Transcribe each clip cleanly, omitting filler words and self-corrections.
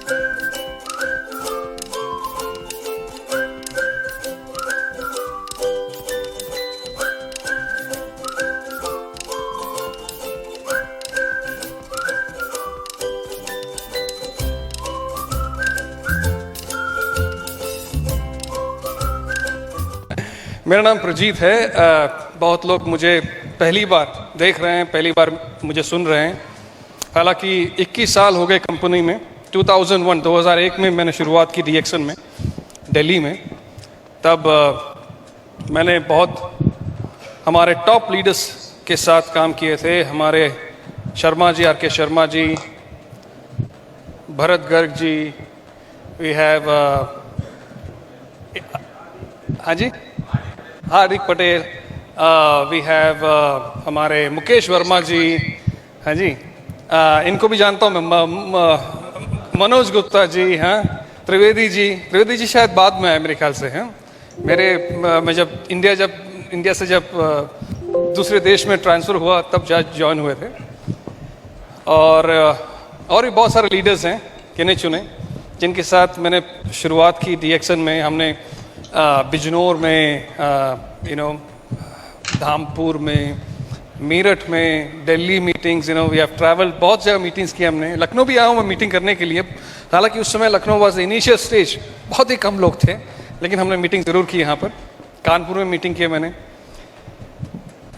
मेरा नाम प्रजीत है। बहुत लोग मुझे पहली बार देख रहे हैं, पहली बार मुझे सुन रहे हैं। हालांकि 21 साल हो गए कंपनी में। 2001 में मैंने शुरुआत की डीएक्सन में, दिल्ली में। तब मैंने बहुत हमारे टॉप लीडर्स के साथ काम किए थे। हमारे शर्मा जी, आर के शर्मा जी, भरत गर्ग जी, वी हैव हाँ जी, हार्दिक पटेल, वी हैव हमारे मुकेश वर्मा जी, हाँ जी, इनको भी जानता हूँ मैं, मनोज गुप्ता जी, हाँ, त्रिवेदी जी शायद बाद में आए मेरे ख्याल से, हैं मैं जब इंडिया से दूसरे देश में ट्रांसफ़र हुआ तब ज्वाइन हुए थे। और भी बहुत सारे लीडर्स हैं गिने चुने जिनके साथ मैंने शुरुआत की डीएक्सन में। हमने बिजनौर में, धामपुर में, मेरठ में, Delhi meetings, we have travelled, बहुत जगह मीटिंग्स की हमने। लखनऊ भी आया हूँ मैं मीटिंग करने के लिए। हालांकि उस समय लखनऊ वाज इनिशियल स्टेज, बहुत ही कम लोग थे, लेकिन हमने मीटिंग ज़रूर की यहाँ पर। कानपुर में मीटिंग की मैंने।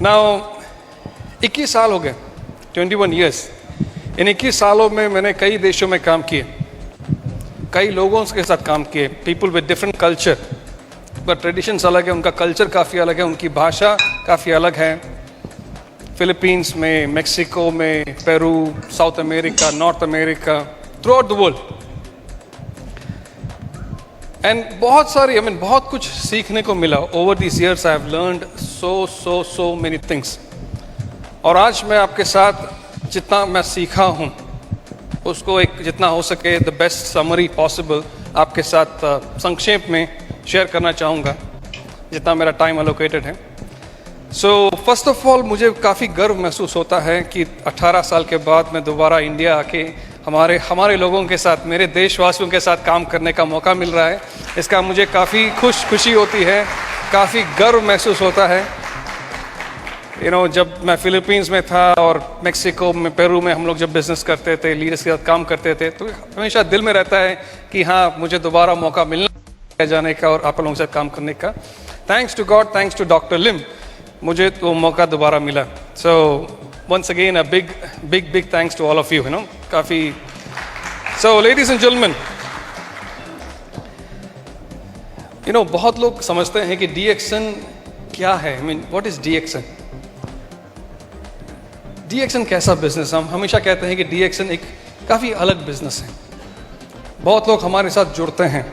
नाउ 21 साल हो गए, 21 ईयर्स। इन 21 सालों में मैंने कई देशों में काम किए, कई लोगों के साथ काम किए, पीपल विद डिफरेंट कल्चर। उनका ट्रेडिशंस अलग है, उनका कल्चर काफ़ी अलग है, उनकी भाषा काफ़ी अलग है। फिलीपींस में, मेक्सिको में, Peru, south America, north America, through out the world. And बहुत कुछ सीखने को मिला। Over this years I have learned so many things. और आज मैं आपके साथ जितना मैं सीखा हूँ उसको एक जितना हो सके द बेस्ट समरी पॉसिबल आपके साथ संक्षेप में शेयर करना चाहूँगा, जितना मेरा टाइम एलोकेटेड है। सो फर्स्ट ऑफ ऑल मुझे काफ़ी गर्व महसूस होता है कि 18 साल के बाद मैं दोबारा इंडिया आके हमारे लोगों के साथ, मेरे देशवासियों के साथ काम करने का मौका मिल रहा है। इसका मुझे काफ़ी खुशी होती है, काफ़ी गर्व महसूस होता है। जब मैं फिलीपींस में था और मेक्सिको में, पेरू में हम लोग जब बिज़नेस करते थे, लीडर्स के साथ काम करते थे, तो हमेशा दिल में रहता है कि हाँ, मुझे दोबारा मौका मिलना जाने का और आप लोगों के साथ काम करने का। Thanks to God, thanks to doctor Lim, मुझे तो मौका दोबारा मिला। So once again a big thanks to all of you, काफ़ी। सो लेडीज एंड जेंटलमैन, बहुत लोग समझते हैं कि डीएक्सन क्या है। I mean, what is DXN? DXN कैसा बिजनेस? हम हमेशा कहते हैं कि डीएक्सन एक काफ़ी अलग बिजनेस है। बहुत लोग हमारे साथ जुड़ते हैं,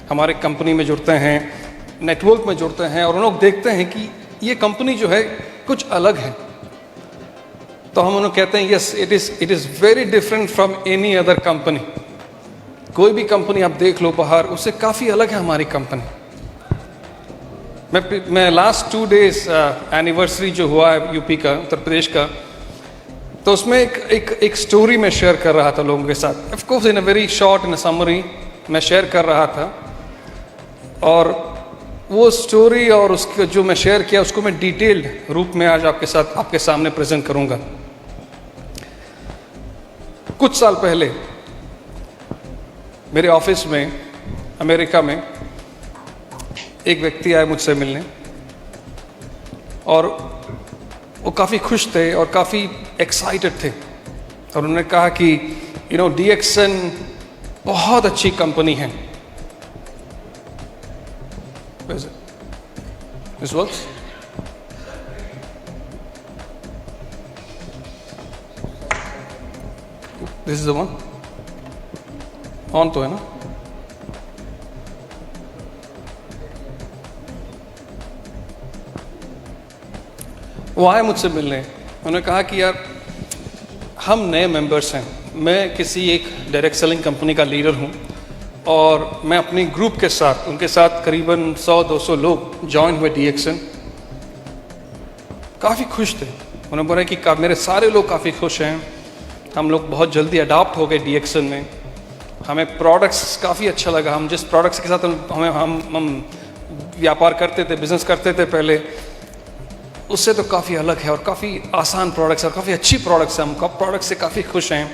हमारे कंपनी में जुड़ते हैं, नेटवर्क में जुड़ते हैं, और उन लोग देखते हैं कि ये कंपनी जो है कुछ अलग है। तो हम उन्हें कहते हैं yes, it is very different from any other company. कोई भी कंपनी आप देख लो बाहर, उससे काफ़ी अलग है हमारी कंपनी। मैं लास्ट 2 डेज एनिवर्सरी जो हुआ है यूपी का, उत्तर प्रदेश का, तो उसमें एक स्टोरी मैं शेयर कर रहा था लोगों के साथ। Of course in a very short, in a summary मैं शेयर कर रहा था। और वो स्टोरी और उसका जो मैं शेयर किया उसको मैं डिटेल्ड रूप में आज आपके सामने प्रेजेंट करूंगा। कुछ साल पहले मेरे ऑफिस में अमेरिका में एक व्यक्ति आए मुझसे मिलने, और वो काफ़ी खुश थे और काफ़ी एक्साइटेड थे। और उन्होंने कहा कि डीएक्सन बहुत अच्छी कंपनी है। This works? This is the one? On तो है ना? वो आए मुझसे मिलने। उन्होंने कहा कि यार, हम नए मेंबर्स हैं, मैं किसी एक डायरेक्ट सेलिंग कंपनी का लीडर हूँ, और मैं अपनी ग्रुप के साथ, उनके साथ करीबन 100-200 लोग ज्वाइन हुए डीएक्सन। काफ़ी खुश थे। उन्होंने बोला कि मेरे सारे लोग काफ़ी खुश हैं, हम लोग बहुत जल्दी अडॉप्ट हो गए डीएक्सन में, हमें प्रोडक्ट्स काफ़ी अच्छा लगा। हम जिस प्रोडक्ट्स के साथ हम व्यापार करते थे, बिजनेस करते थे पहले, उससे तो काफ़ी अलग है और काफ़ी आसान प्रोडक्ट्स और काफ़ी अच्छी प्रोडक्ट्स हैं। हम प्रोडक्ट्स से काफ़ी खुश हैं।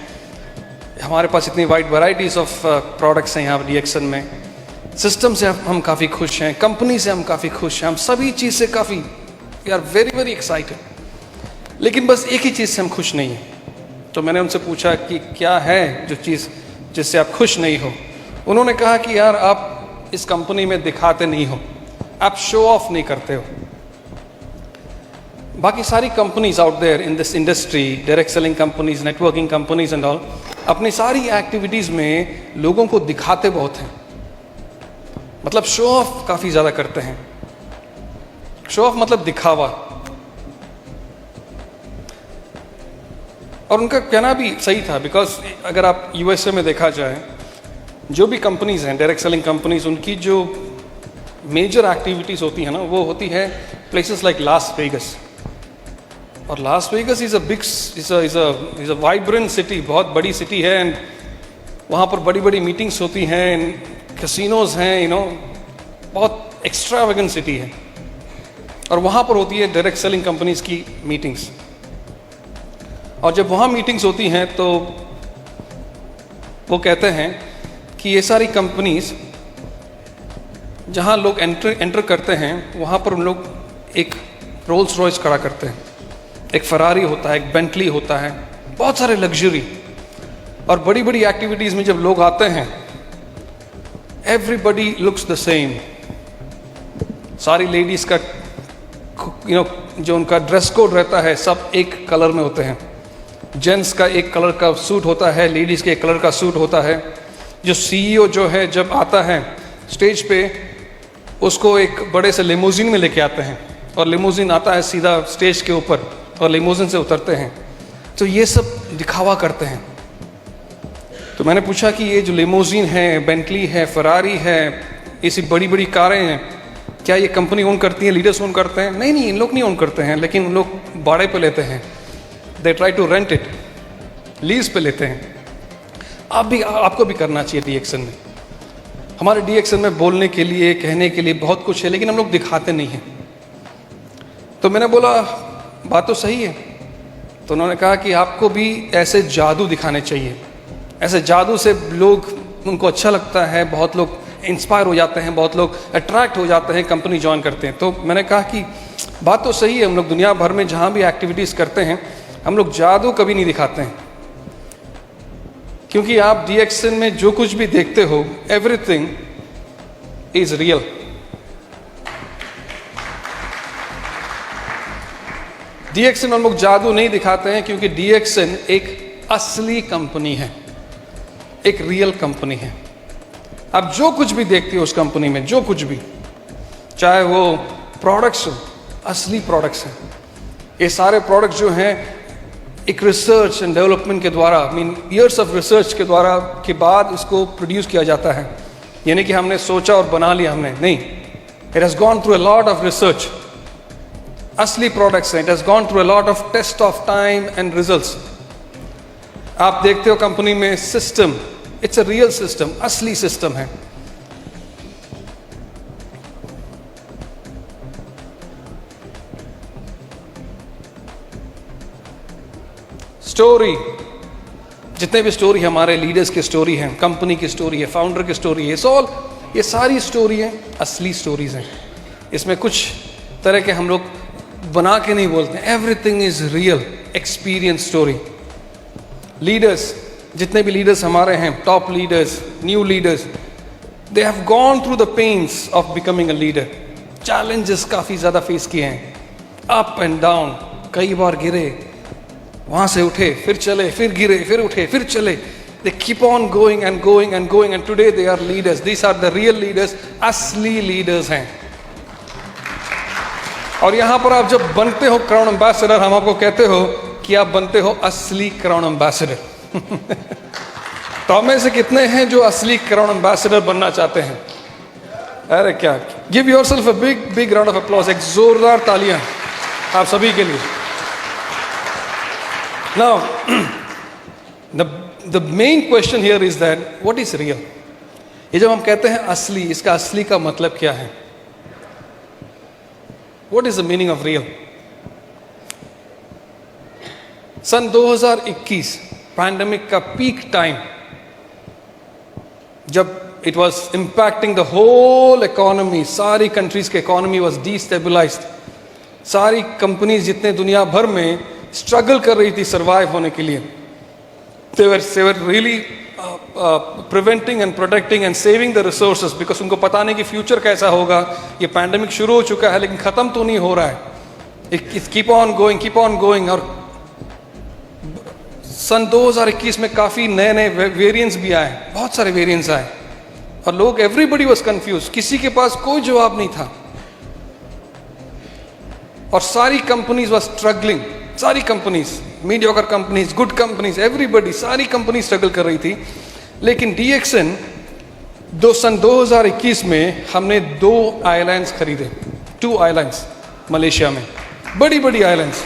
हमारे पास इतनी वाइड वैरायटीज़ ऑफ प्रोडक्ट्स हैं यहाँ डीएक्सन में। सिस्टम से हम काफ़ी खुश हैं, कंपनी से हम काफ़ी खुश हैं, हम सभी चीज़ से काफ़ी we are very very excited. लेकिन बस एक ही चीज़ से हम खुश नहीं हैं। तो मैंने उनसे पूछा कि क्या है जो चीज़ जिससे आप खुश नहीं हो। उन्होंने कहा कि यार आप इस कंपनी में दिखाते नहीं हो, आप शो ऑफ नहीं करते हो। बाकी सारी companies out there in this industry, direct selling companies, networking companies and all, अपनी सारी एक्टिविटीज़ में लोगों को दिखाते बहुत हैं, मतलब शो ऑफ काफ़ी ज़्यादा करते हैं। शो ऑफ मतलब दिखावा। और उनका कहना भी सही था, बिकॉज अगर आप यूएसए में देखा जाए, जो भी कंपनीज हैं डायरेक्ट सेलिंग कंपनीज, उनकी जो मेजर एक्टिविटीज़ होती है ना, वो होती है प्लेसेस लाइक लास वेगस। और Las Vegas is a big is a vibrant city, बहुत बड़ी सिटी है। एंड वहाँ पर बड़ी बड़ी मीटिंग्स होती हैं, कैसीनोज हैं, बहुत एक्स्ट्रावेगेंट सिटी है। और वहाँ पर होती है डायरेक्ट सेलिंग कंपनीज की मीटिंग्स। और जब वहाँ मीटिंग्स होती हैं तो वो कहते हैं कि ये सारी कंपनीज जहाँ लोग एंटर करते हैं, वहाँ पर उन लोग एक रोल्स रॉयस खड़ा करते हैं, एक फरारी होता है, एक बेंटली होता है, बहुत सारे लग्जरी। और बड़ी बड़ी एक्टिविटीज़ में जब लोग आते हैं, एवरीबडी लुक्स द सेम। सारी लेडीज़ का जो उनका ड्रेस कोड रहता है, सब एक कलर में होते हैं। जेंट्स का एक कलर का सूट होता है, लेडीज़ के एक कलर का सूट होता है। जो सीईओ जो है जब आता है स्टेज पे, उसको एक बड़े से लिमोजिन में लेके आते हैं, और लिमोजिन आता है सीधा स्टेज के ऊपर, और लिमोजिन से उतरते हैं। तो ये सब दिखावा करते हैं। तो मैंने पूछा कि ये जो लिमोजिन है, बेंटली है, फरारी है, ऐसी बड़ी बड़ी कारें हैं, क्या ये कंपनी ओन करती है, लीडर्स ओन करते हैं? नहीं, इन लोग नहीं ओन करते हैं, लेकिन उन लोग भाड़े पे लेते हैं। They try to rent it, lease पे लेते हैं। आपको भी करना चाहिए डीएक्सन में। हमारे डीएक्सन में बोलने के लिए, कहने के लिए बहुत कुछ है, लेकिन हम लोग दिखाते नहीं हैं। तो मैंने बोला बात तो सही है। तो उन्होंने कहा कि आपको भी ऐसे जादू दिखाने चाहिए। ऐसे जादू से लोग, उनको अच्छा लगता है, बहुत लोग इंस्पायर हो जाते हैं, बहुत लोग अट्रैक्ट हो जाते हैं, कंपनी ज्वाइन करते हैं। तो मैंने कहा कि बात तो सही है, हम लोग दुनिया भर में जहाँ भी एक्टिविटीज़ करते हैं, हम लोग जादू कभी नहीं दिखाते हैं। क्योंकि आप डीएक्सन में जो कुछ भी देखते हो, एवरीथिंग इज रियल। डीएक्सन हम लोग जादू नहीं दिखाते हैं, क्योंकि डीएक्सन एक असली कंपनी है, एक रियल कंपनी है। आप जो कुछ भी देखते हो उस कंपनी में, जो कुछ भी, चाहे वो प्रोडक्ट्स हो, असली प्रोडक्ट्स हैं। ये सारे प्रोडक्ट्स जो हैं एक रिसर्च एंड डेवलपमेंट के द्वारा, ईयर्स ऑफ रिसर्च के द्वारा के बाद इसको प्रोड्यूस किया जाता है। यानी कि हमने सोचा और बना लिया, हमने नहीं, it has gone through a lot of research. असली प्रोडक्ट्स हैं, it has gone through a lot of test of time and results. आप देखते हो कंपनी में system, it's a real system, असली सिस्टम है। स्टोरी, जितने भी स्टोरी हमारे लीडर्स की स्टोरी है, कंपनी की स्टोरी है, फाउंडर की स्टोरी है, ये सारी स्टोरी है, असली स्टोरीज हैं। इसमें कुछ तरह के हम लोग बना के नहीं बोलते हैं। Everything is real experience story. Leaders, जितने भी लीडर्स हमारे हैं, top leaders, new leaders, they have gone through the pains of becoming a leader. Challenges काफ़ी ज़्यादा फेस किए हैं, अप एंड डाउन, कई बार गिरे, वहाँ से उठे, फिर चले, फिर गिरे, फिर उठे, फिर चले। They keep on going and going and going, and today they are leaders. These are the real leaders, असली लीडर्स हैं। और यहाँ पर आप जब बनते हो क्राउन एम्बेसडर, हम आपको कहते हो कि आप बनते हो असली क्राउन एम्बेसडर। तो हम में से कितने हैं जो असली क्राउन एम्बेसडर बनना चाहते हैं? अरे क्या, give yourself a big big round of applause, एक जोरदार तालियां आप सभी के लिए। Now, the main question here is that what is real. ये जब हम कहते हैं असली, इसका असली का मतलब क्या है? What is the meaning of real? सन 2021 पैंडेमिक का पीक टाइम, जब it was impacting the whole economy, सारी कंट्रीज के इकोनॉमी वॉज डीस्टेबलाइज्ड, सारी कंपनीज जितने दुनिया भर में स्ट्रगल कर रही थी सर्वाइव होने के लिए, they were really preventing and protecting and saving the resources because उनको पता नहीं कि फ्यूचर कैसा होगा। ये पैंडेमिक शुरू हो चुका है लेकिन ख़त्म तो नहीं हो रहा है, इट कीप ऑन गोइंग। और सन 2021 में काफ़ी नए नए वेरिएंट्स भी आए, बहुत सारे वेरिएंट्स आए और लोग, एवरीबडी वॉज कंफ्यूज, किसी के पास कोई जवाब नहीं था और सारी कंपनीज वॉज स्ट्रगलिंग, सारी companies, mediocre companies, good companies, everybody, सारी कंपनी स्ट्रगल कर रही थी। लेकिन DXN सन 2021 में हमने 2 आइलैंड्स खरीदे, 2 आइलैंड्स मलेशिया में, बड़ी बड़ी आइलैंड्स।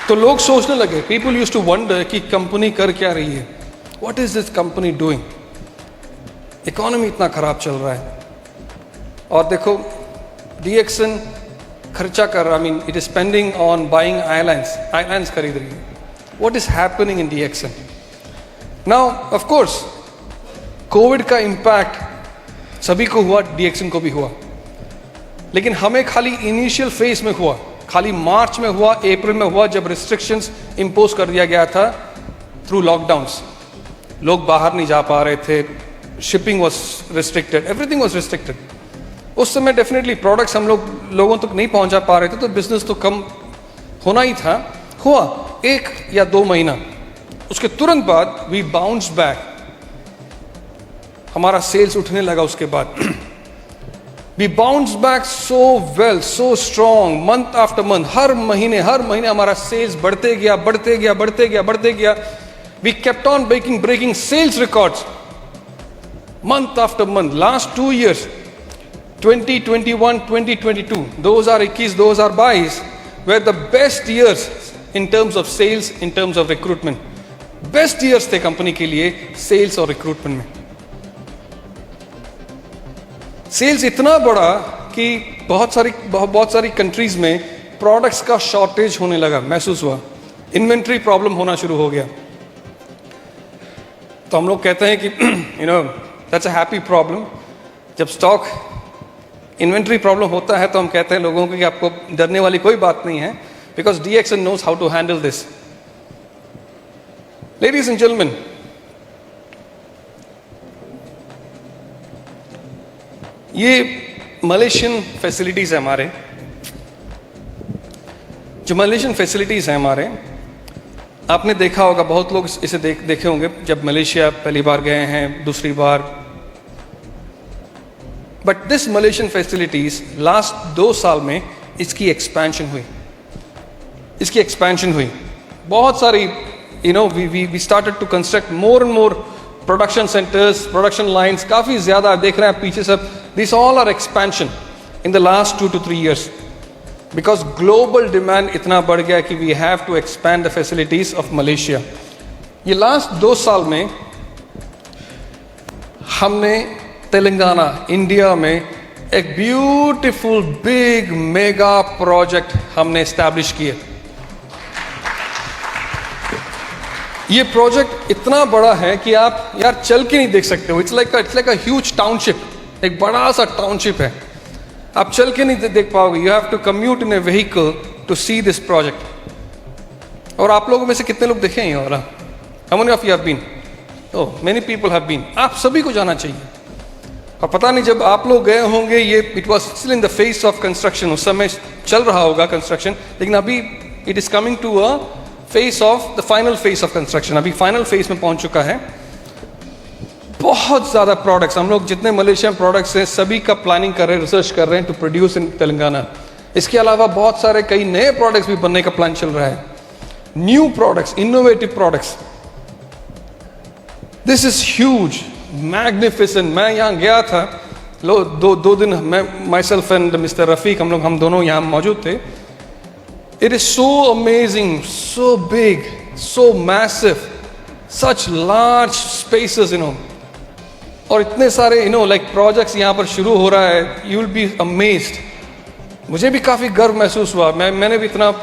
तो लोग सोचने लगे, पीपल यूज्ड टू वंडर कि कंपनी कर क्या रही है, what is this company doing, economy इतना खराब चल रहा है। और देखो DXN खर्चा कर रहा, I mean it is spending on buying islands खरीद रही है। What is happening in DXN now? Of course Covid का इम्पैक्ट सभी को हुआ, DXN को भी हुआ, लेकिन हमें खाली इनिशियल फेज में हुआ, खाली मार्च में हुआ, अप्रैल में हुआ, जब रिस्ट्रिक्शंस इम्पोज कर दिया गया था थ्रू लॉकडाउन्स। लोग बाहर नहीं जा पा रहे थे, shipping was restricted, everything was restricted. उस समय डेफिनेटली प्रोडक्ट्स हम लोगों तक नहीं पहुंचा पा रहे थे, तो बिजनेस तो कम होना ही था। हुआ 1 या 2 महीना, उसके तुरंत बाद वी बाउंस बैक, हमारा सेल्स उठने लगा। उसके बाद we bounce back so well, so strong, month after month, हर महीने हमारा सेल्स बढ़ते गया। We kept on breaking sales records month after month. Last 2 years, 2021, 2022, 2021, 2022 were the best years in terms of sales, in terms of recruitment. Best years थे company के लिए sales और recruitment में। सेल्स इतना बड़ा कि बहुत सारी कंट्रीज में प्रोडक्ट्स का शॉर्टेज होने लगा, महसूस हुआ, इन्वेंट्री प्रॉब्लम होना शुरू हो गया। तो हम लोग कहते हैं कि दैट्स अ हैप्पी प्रॉब्लम। जब स्टॉक इन्वेंट्री प्रॉब्लम होता है तो हम कहते हैं लोगों को कि आपको डरने वाली कोई बात नहीं है, because DXN knows how to handle this. Ladies and gentleman, ये मलेशियन फैसिलिटीज है हमारे, जो मलेशियन फैसिलिटीज हैं हमारे, आपने देखा होगा, बहुत लोग इसे देखे होंगे जब मलेशिया पहली बार गए हैं, दूसरी बार। But this Malaysian facilities last 2 साल में इसकी एक्सपेंशन हुई, बहुत सारी, we started to construct more and more production centres, production lines, काफी ज्यादा देख रहे हैं आप पीछे सब, this all are expansion in the last 2 to 3 years। Because global demand इतना बढ़ गया कि we have to expand the facilities of Malaysia. ये लास्ट 2 साल में हमने तेलंगाना, इंडिया में एक ब्यूटीफुल बिग मेगा प्रोजेक्ट हमने एस्टैब्लिश किए। ये प्रोजेक्ट इतना बड़ा है कि आप यार चल के नहीं देख सकते हो। It's like a huge township, एक बड़ा सा टाउनशिप है, आप चल के नहीं देख पाओगे। You have to commute in a vehicle to see this project. और आप लोगों में से कितने लोग देखे हैं ये वाला? How many of you have been? Oh, many people have been. आप सभी को जाना चाहिए। और पता नहीं जब आप लोग गए होंगे, ये it was still in the phase of construction, उस समय चल रहा होगा कंस्ट्रक्शन, लेकिन अभी it is coming to a phase of the final phase of construction, अभी फाइनल फेस में पहुंच चुका है। बहुत ज़्यादा प्रोडक्ट्स, हम लोग जितने मलेशियन प्रोडक्ट्स हैं सभी का प्लानिंग कर रहे हैं, रिसर्च कर रहे हैं टू प्रोड्यूस इन तेलंगाना। इसके अलावा बहुत सारे कई नए प्रोडक्ट्स भी बनने का प्लान चल रहा है, new products, innovative products. This is huge, magnificent. मैं यहाँ गया था, दो दिन, मैं my self and mister Rafiq, हम दोनों यहाँ मौजूद थे। It is so amazing, so big, so massive. such large spaces, और इतने सारे like प्रोजेक्ट्स यहाँ पर शुरू हो रहा है, you will be amazed. मुझे भी काफ़ी गर्व महसूस हुआ. मैंने भी इतना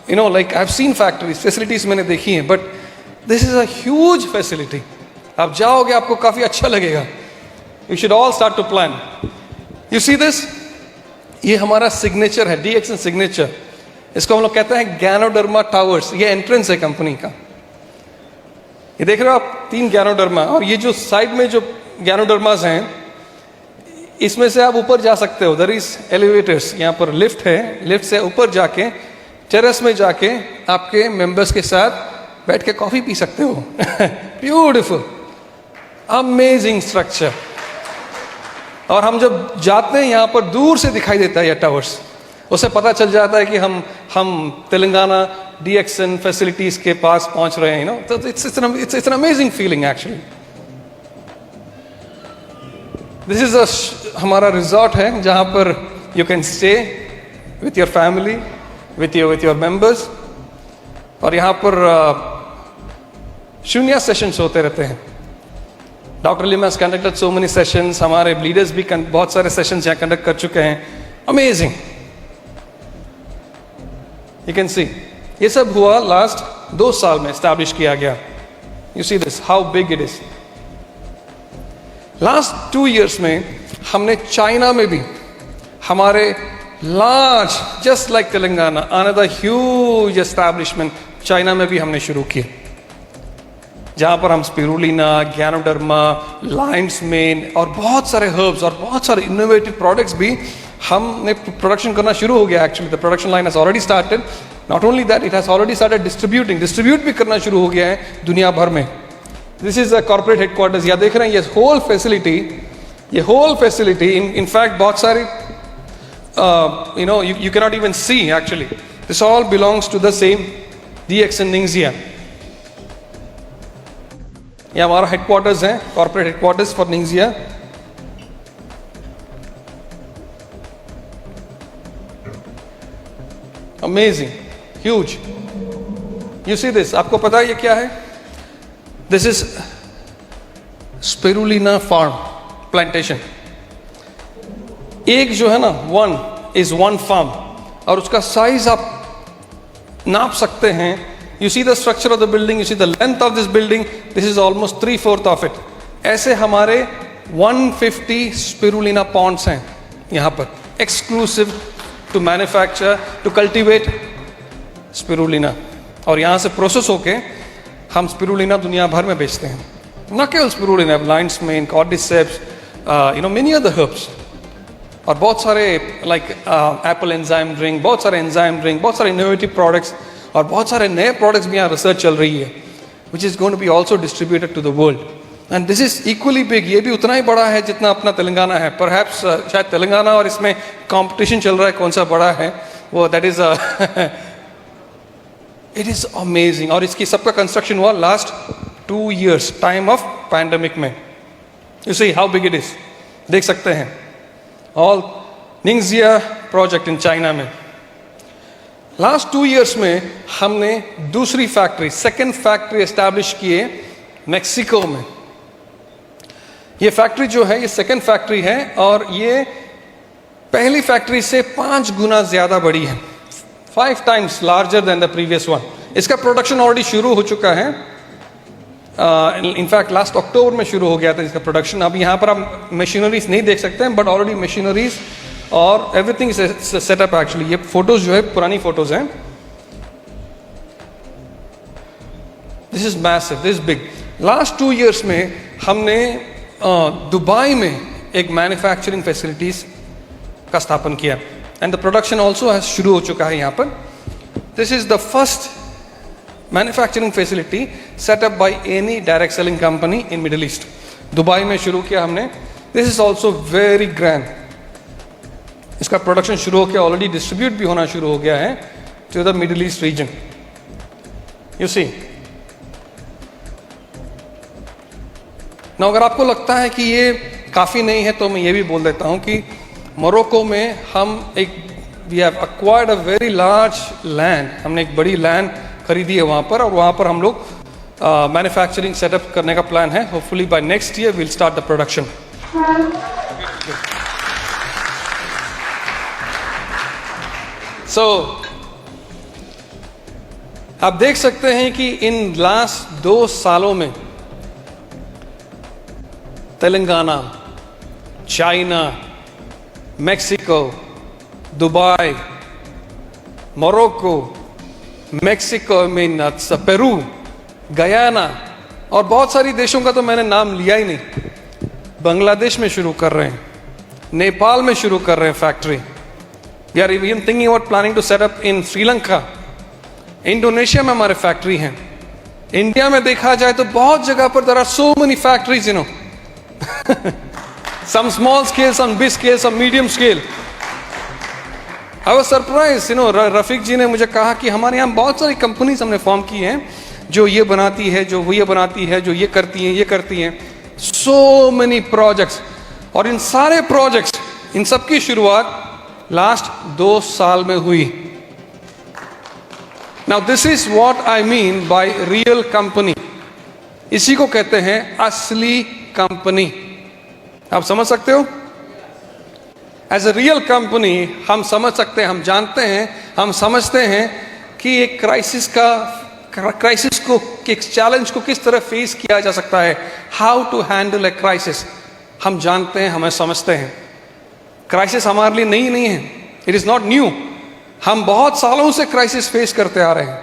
like I've seen factories, facilities मैंने देखी हैं, but this is a huge facility. आप जाओगे आपको काफ़ी अच्छा लगेगा. You should all start to plan. You see this? ये हमारा सिग्नेचर है, DXN सिग्नेचर. इसको हम लोग कहते हैं गैनोडर्मा टावर्स. ये एंट्रेंस है कंपनी का. ये देख रहे हो आप 3 गैनोडर्मा, और ये जो साइड में जो गैनोडर्मास हैं, इसमें से आप ऊपर जा सकते हो. There is elevators. यहाँ पर लिफ्ट है, लिफ्ट से ऊपर जाके टेरेस में जाके आपके मेंबर्स के साथ बैठ के कॉफी पी सकते हो. Beautiful, amazing structure. और हम जब जाते हैं यहाँ पर दूर से दिखाई देता है ये टावर्स. उससे पता चल जाता है कि हम तेलंगाना DXN फैसिलिटीज के पास पहुंच रहे हैं. तो it's an amazing feeling actually. This is हमारा रिजॉर्ट है जहाँ पर you can stay with your family, with your members. और यहाँ पर शून्य सेशंस होते रहते हैं. Doctor Lim has conducted so many sessions. हमारे लीडर्स भी बहुत सारे सेशंस यहाँ कंडक्ट कर चुके हैं. अमेजिंग. यू कैन सी ये सब हुआ लास्ट 2 साल में एस्टैब्लिश किया गया. You see this how big it is. Last 2 years में हमने चाइना में भी हमारे large, just like Telangana, another huge establishment China में भी हमने शुरू किए, जहाँ पर हम स्पिरुलिना, गैनोडर्मा, लायंस मेन और बहुत सारे हर्ब्स और बहुत सारे इनोवेटिव प्रोडक्ट्स भी हमने प्रोडक्शन करना शुरू हो गया. Actually the production line has already started. Not only that, it has already started distribute भी करना शुरू हो गया है दुनिया भर में. This is the corporate headquarters. या देख रहे हैं ये होल फैसिलिटी इन फैक्ट बहुत सारी you cannot even see actually. This all belongs to the same DXN Ningxia. ये हमारा हेडक्वार्टर्स है, corporate headquarters for Ningxia. Amazing, huge. You see this? आपको पता है ये क्या है? This is Spirulina farm plantation. एक जो है ना, 1 farm, और उसका साइज आप नाप सकते हैं. You see the structure of the building, you see the length of this building. This is almost 3/4 of it. ऐसे हमारे 150 Spirulina ponds हैं यहाँ पर, exclusive to manufacture, to cultivate Spirulina. और यहाँ से प्रोसेस होके हम स्पिरुलिना दुनिया भर में बेचते हैं. न केवल spirulina, Lions main, cordyceps, many other herbs, और बहुत सारे लाइक एप्पल एंजाइम ड्रिंक, बहुत सारे एंजाइम ड्रिंक, बहुत सारे इनोवेटिव प्रोडक्ट्स, और बहुत सारे नए प्रोडक्ट्स भी यहाँ रिसर्च चल रही है, which is going to be also distributed to the world. And this is equally big. ये भी उतना ही बड़ा है जितना अपना तेलंगाना है. परहैप्स शायद तेलंगाना और इसमें कॉम्पिटिशन चल रहा है कौन सा बड़ा है वो. That is it is amazing. और इसकी सबका कंस्ट्रक्शन हुआ last 2 years, time of pandemic में. You see how big it is. देख सकते हैं all Ningxia project in China में. लास्ट 2 years में हमने दूसरी फैक्ट्री, सेकेंड फैक्ट्री एस्टैब्लिश किए मेक्सिको में. ये फैक्ट्री जो है ये सेकेंड फैक्ट्री है, और ये पहली फैक्ट्री से 5 गुना ज्यादा बड़ी है. 5 times larger than the previous one. इसका प्रोडक्शन ऑलरेडी शुरू हो चुका है. इनफैक्ट लास्ट अक्टूबर में शुरू हो गया था इसका प्रोडक्शन. अब यहाँ पर आप मशीनरीज नहीं देख सकते हैं, बट ऑलरेडी मशीनरीज और एवरीथिंग सेटअप. एक्चुअली ये फोटोज जो है पुरानी फोटोज हैं. This is massive, this is big. Last 2 years में हमने दुबई में एक मैन्युफैक्चरिंग फैसिलिटीज का स्थापन किया, एंड द प्रोडक्शन ऑल्सो है शुरू हो चुका है यहाँ पर. This is the first manufacturing facility set up by any direct selling company in middle east. Dubai में शुरू किया हमने. This is also very grand. इसका प्रोडक्शन शुरू होकर ऑलरेडी डिस्ट्रीब्यूट भी होना शुरू हो गया है to the Middle East region. You see ना. अगर आपको लगता है कि ये काफ़ी नहीं है तो मैं ये भी बोल देता हूँ कि मोरक्को में हम we have acquired a very large land. हमने एक बड़ी लैंड खरीदी है वहाँ पर, और वहाँ पर हम लोग मैन्युफैक्चरिंग सेटअप करने का प्लान है. Hopefully by next year will start the production. So आप देख सकते हैं कि इन लास्ट 2 सालों में Telangana, China, Mexico, Dubai, Morocco, Mexico में पेरू, गयाना और बहुत सारी देशों का तो मैंने नाम लिया ही नहीं. बांग्लादेश में शुरू कर रहे हैं, नेपाल में शुरू कर रहे हैं factory. We are even thinking about planning to set up in Sri Lanka. Indonesia में हमारे फैक्ट्री हैं. इंडिया में देखा जाए तो बहुत जगह पर there are so many factories, you know. Some small scale, some big scale, some medium scale. I was surprised, you know. Rafiq ji ने मुझे कहा कि हमारे यहाँ बहुत सारी कंपनीज हमने फॉर्म की हैं जो ये बनाती है, जो वो ये बनाती है, जो ये करती हैं, ये करती हैं. So many projects. और इन सारे प्रोजेक्ट्स, इन सब की शुरुआत लास्ट 2 साल में हुई. Now this is what I mean by real company. इसी को कहते हैं असली कंपनी. आप समझ सकते हो? एज ए रियल कंपनी हम समझ सकते हैं, हम जानते हैं, हम समझते हैं कि एक क्राइसिस को, एक चैलेंज को किस तरह फेस किया जा सकता है. How to handle a crisis हम जानते हैं, हमें समझते हैं. क्राइसिस हमारे लिए नई नहीं है. It is not new. हम बहुत सालों से क्राइसिस फेस करते आ रहे हैं.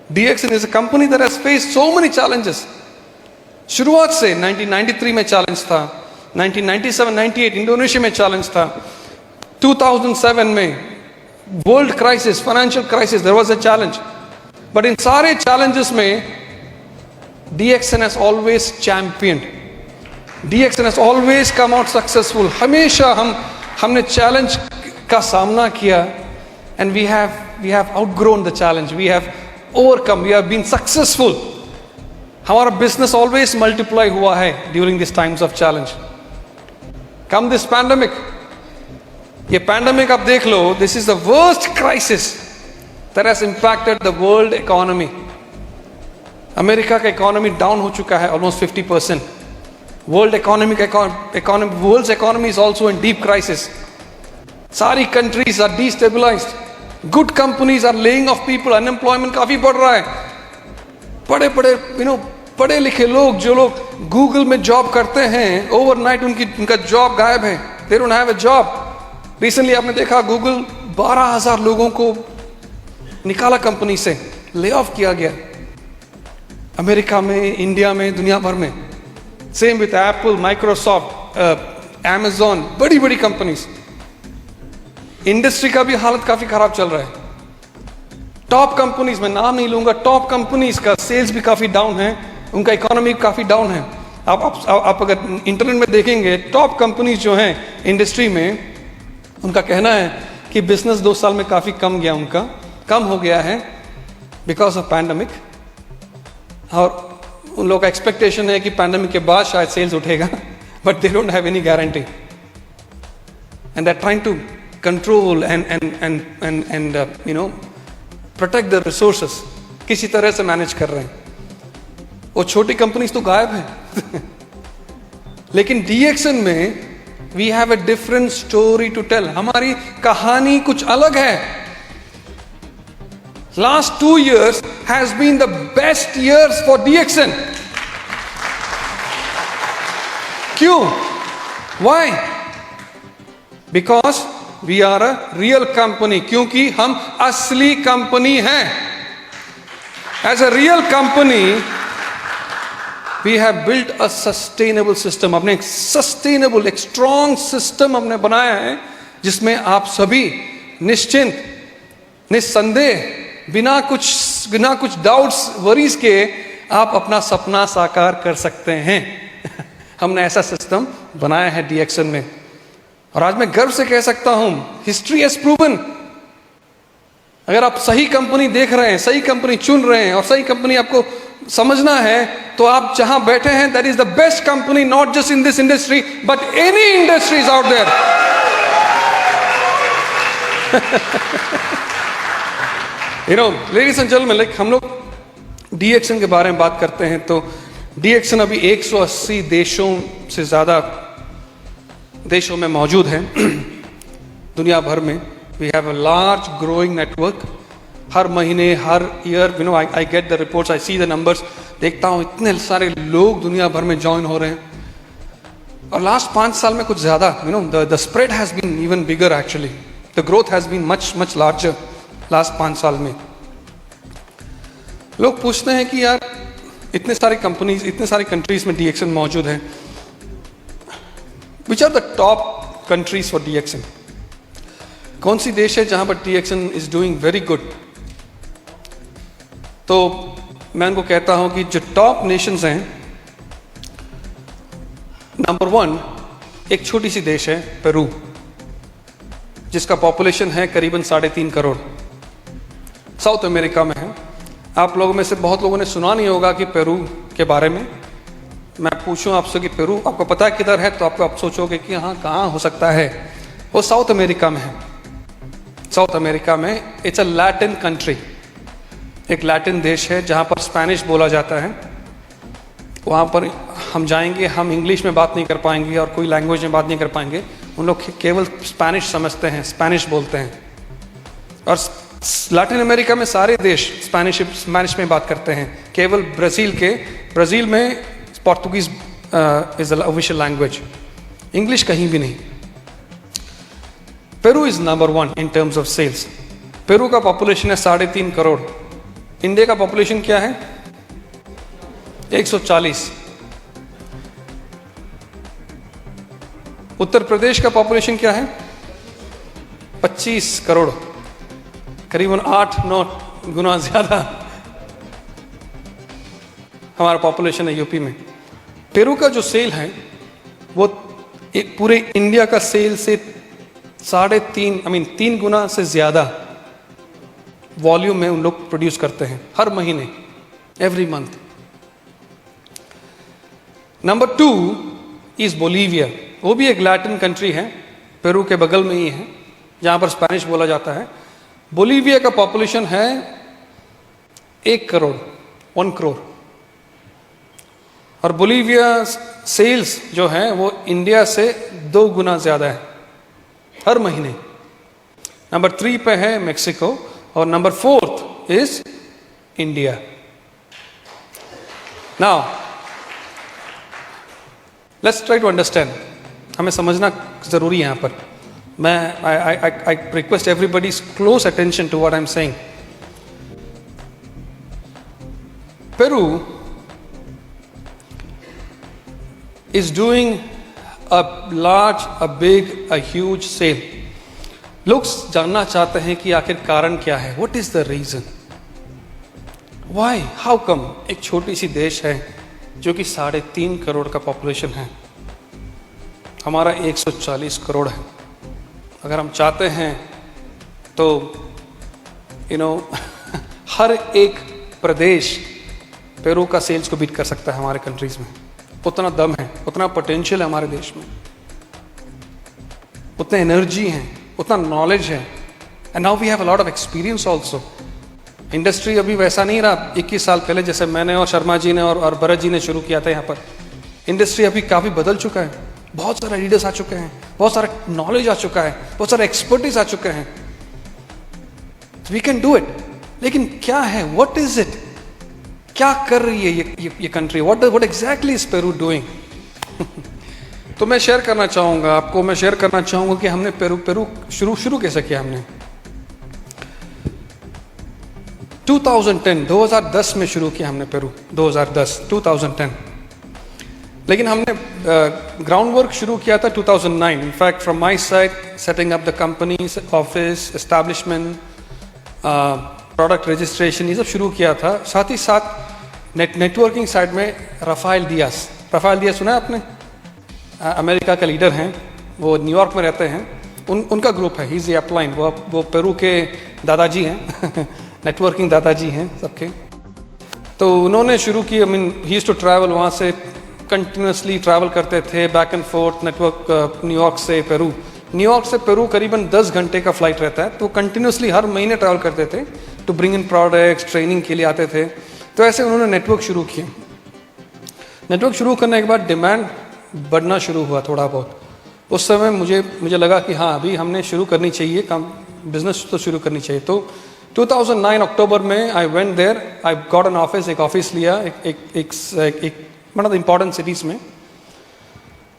DXN is a company that has faced so many challenges. शुरुआत से 1993 में चैलेंज था, 1997-98 इंडोनेशिया में चैलेंज था, 2007 में world crisis, financial crisis, there was a challenge. But इन सारे चैलेंजेस में DXN has always champion. DXN has always come out successful. हमेशा हमने चैलेंज का सामना किया and we have outgrown the challenge, we have overcome, we have been successful. हमारा business always multiply हुआ है during this times of challenge. Come this pandemic, ये pandemic आप देख लो, this is the worst crisis that has impacted the world economy. America का economy down हो चुका है almost 50%. World economy is also in deep crisis. सारी countries are destabilised. Good companies are laying off people. Unemployment काफी बढ़ रहा है. पढ़े लिखे लोग, जो लोग गूगल में जॉब करते हैं, ओवरनाइट उनका जॉब गायब है. दे don't have a job. Recently आपने देखा गूगल 12,000 लोगों को निकाला कंपनी से, ले ऑफ किया गया. अमेरिका में, इंडिया में, दुनिया भर में. Same with Apple, Microsoft, Amazon, बड़ी बड़ी कंपनीज. इंडस्ट्री का भी हालत काफी खराब चल रहा है. टॉप कंपनीज, मैं नाम नहीं लूंगा, टॉप कंपनीज का सेल्स भी काफी डाउन है, उनका इकोनॉमी काफी डाउन है. आप अगर इंटरनेट में देखेंगे, टॉप कंपनीज जो हैं इंडस्ट्री में, उनका कहना है कि बिजनेस 2 साल में काफी कम हो गया है बिकॉज ऑफ पैंडेमिक. और उन लोगों का एक्सपेक्टेशन है कि पैंडेमिक के बाद शायद सेल्स उठेगा, but they don't have any guarantee. And they are trying to control and you know protect the resources. किसी तरह से मैनेज कर रहे हैं. वो छोटी कंपनीज तो गायब है. लेकिन DXN में we have a different story to tell. हमारी कहानी कुछ अलग है. Last 2 years has been the best years for DXN. क्यों? Why? Because we are a real company. क्योंकि हम असली कंपनी हैं. As a real company we have built a sustainable system. हमने एक सस्टेनेबल, एक स्ट्रॉन्ग सिस्टम हमने बनाया है जिसमें आप सभी निश्चिंत, निस्संदेह, बिना कुछ डाउट्स, वरीज के आप अपना सपना साकार कर सकते हैं. हमने ऐसा सिस्टम बनाया है DXN में. और आज मैं गर्व से कह सकता हूं, हिस्ट्री हैज प्रूवन, अगर आप सही कंपनी देख रहे हैं, सही कंपनी चुन रहे हैं और सही कंपनी आपको समझना है, तो आप जहां बैठे हैं, that is the best company, not just in this industry but any industries out there. You know, ladies and gentleman, like हम लोग डीएक्सन के बारे में बात करते हैं तो डीएक्सन अभी 180 देशों से ज़्यादा देशों में मौजूद है दुनिया भर में। We have a large growing network. हर महीने, हर year, you know, I get the reports, I see the numbers, देखता हूँ इतने सारे लोग दुनिया भर में ज्वाइन हो रहे हैं। और लास्ट 5 साल में कुछ ज़्यादा, you know, the spread has been even bigger actually, the growth has been much larger last 5 साल में। लोग पूछते हैं कि यार इतने सारी कंपनीज, इतने सारी कंट्रीज में डीएक्सन मौजूद है, which are the top countries for DXN? कौन सी देश है जहां पर DXN is doing very good? तो मैं उनको कहता हूं कि जो टॉप नेशंस हैं, नंबर 1 एक छोटी सी देश है पेरू, जिसका पॉपुलेशन है करीबन 3.5 करोड़, साउथ अमेरिका में है। आप लोगों में से बहुत लोगों ने सुना नहीं होगा कि पेरू के बारे में। मैं पूछूं आपसे कि पेरू आपको पता है किधर है, तो आप सोचोगे कि हाँ कहाँ हो सकता है। वो साउथ अमेरिका में है। साउथ अमेरिका में इट्स अ लैटिन कंट्री, एक लैटिन देश है जहाँ पर स्पेनिश बोला जाता है। वहाँ पर हम जाएंगे, हम इंग्लिश में बात नहीं कर पाएंगे और कोई लैंग्वेज में बात नहीं कर पाएंगे। उन लोग केवल स्पेनिश समझते हैं, स्पेनिश बोलते हैं। और लैटिन अमेरिका में सारे देश स्पेनिश में बात करते हैं। केवल ब्राज़ील में Portuguese is the official language, English कहीं भी नहीं। Peru is number 1 in terms of sales. Peru का पॉपुलेशन है 3.5 करोड़। इंडिया का पॉपुलेशन क्या है? 140। उत्तर प्रदेश का पॉपुलेशन क्या है? 25 करोड़, करीबन 8-9 गुना ज्यादा हमारा पॉपुलेशन है यूपी में। पेरू का जो सेल है वो पूरे इंडिया का सेल से 3 गुना से ज्यादा वॉल्यूम में उन लोग प्रोड्यूस करते हैं हर महीने, every month. Number 2 is Bolivia. वो भी एक लैटिन कंट्री है, पेरू के बगल में ही है, जहां पर स्पेनिश बोला जाता है। बोलीविया का पॉपुलेशन है 1 करोड़, 1 करोड़। और बोलीविया सेल्स जो है वो इंडिया से 2 गुना ज्यादा है हर महीने। नंबर 3 पे है मेक्सिको और number 4 is India. Now let's try to understand. हमें समझना जरूरी है यहां पर। I request everybody's close attention to what I'm saying. Peru is doing a large, a big, a huge sale. लोग जानना चाहते हैं कि आखिर कारण क्या है? What is the reason? Why? How come? एक छोटी सी देश है जो कि 3.5 करोड़ का पॉपुलेशन है, हमारा 140 करोड़ है। अगर हम चाहते हैं तो हर एक प्रदेश पेरू का सेल्स को बीट कर सकता है हमारे कंट्रीज में। उतना दम है, उतना पोटेंशियल है हमारे देश में, उतने एनर्जी है, उतना नॉलेज है। And now we have a lot of experience also. Industry अभी वैसा नहीं रहा 21 साल पहले जैसे मैंने और शर्मा जी ने और भरत जी ने शुरू किया था। यहाँ पर इंडस्ट्री अभी काफ़ी बदल चुका है। बहुत सारे लीडर्स आ चुके हैं, बहुत सारा नॉलेज आ चुका है, बहुत सारा एक्सपर्टीज आ चुके हैं। We can do it. लेकिन क्या है, व्हाट इज इट? क्या कर रही है ये country? What exactly is Peru doing? तो मैं शेयर करना चाहूंगा आपको, मैं शेयर करना चाहूंगा कि हमने पेरू शुरू कैसे किया। हमने 2010 में शुरू किया हमने पेरू, 2010 लेकिन हमने ग्राउंड वर्क शुरू किया था 2009। In fact from my side setting up the company, office, establishment, product registration, ये सब शुरू किया था। साथ ही साथ नेटवर्किंग साइड में राफेल दियास सुना है आपने? अमेरिका का लीडर हैं, वो न्यूयॉर्क में रहते हैं। उनका ग्रुप है, ही इज अपलाइन। वो पेरू के दादाजी हैं नेटवर्किंग दादाजी हैं सबके। तो उन्होंने शुरू की, I mean he used to travel, वहाँ से कंटिन्यूसली ट्रैवल करते थे back and forth network, New York से पेरू। न्यूयॉर्क से पेरू करीबन 10 घंटे का फ्लाइट रहता है। तो कंटिन्यूसली हर महीने ट्रैवल करते थे to bring in products, training के लिए आते थे। तो ऐसे उन्होंने नेटवर्क शुरू किया। नेटवर्क शुरू करने के बाद डिमांड बढ़ना शुरू हुआ थोड़ा बहुत। उस समय मुझे लगा कि हाँ अभी हमने शुरू करनी चाहिए काम, बिजनेस तो शुरू करनी चाहिए। तो 2009 अक्टूबर में I went there, I got an office, एक ऑफिस लिया एक one of the important cities में।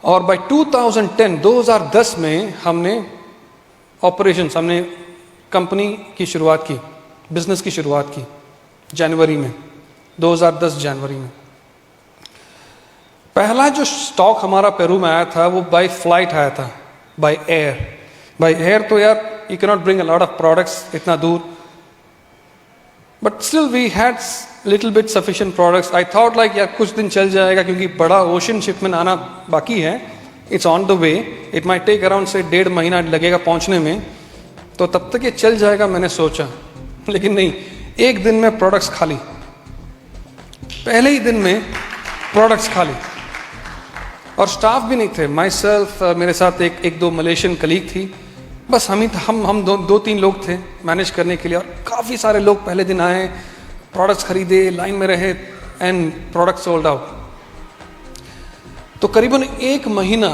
और बाय 2010 में हमने ऑपरेशंस, हमने कंपनी की शुरुआत की, बिजनेस की शुरुआत की जनवरी में, 2010 जनवरी में। पहला जो स्टॉक हमारा पेरू में आया था वो बाय फ्लाइट आया था, बाय एयर। तो यार you can not bring a lot of products इतना दूर, but still we had little bit sufficient products. I thought like यार कुछ दिन चल जाएगा, क्योंकि बड़ा ओशन शिपमेंट आना बाकी है, it's on the way, it might take around से 1.5 महीना लगेगा पहुंचने में, तो तब तक ये चल जाएगा मैंने सोचा। लेकिन नहीं, एक दिन में प्रोडक्ट्स खाली, पहले ही दिन में प्रोडक्ट्स खाली, और स्टाफ भी नहीं थे। माई सेल्फ, मेरे साथ एक दो मलेशियन कलीग थी, बस हम दो तीन लोग थे मैनेज करने के लिए। और काफ़ी सारे लोग पहले दिन आए, प्रोडक्ट्स खरीदे, लाइन में रहे, एंड प्रोडक्ट सोल्ड आउट। तो करीबन 1 महीना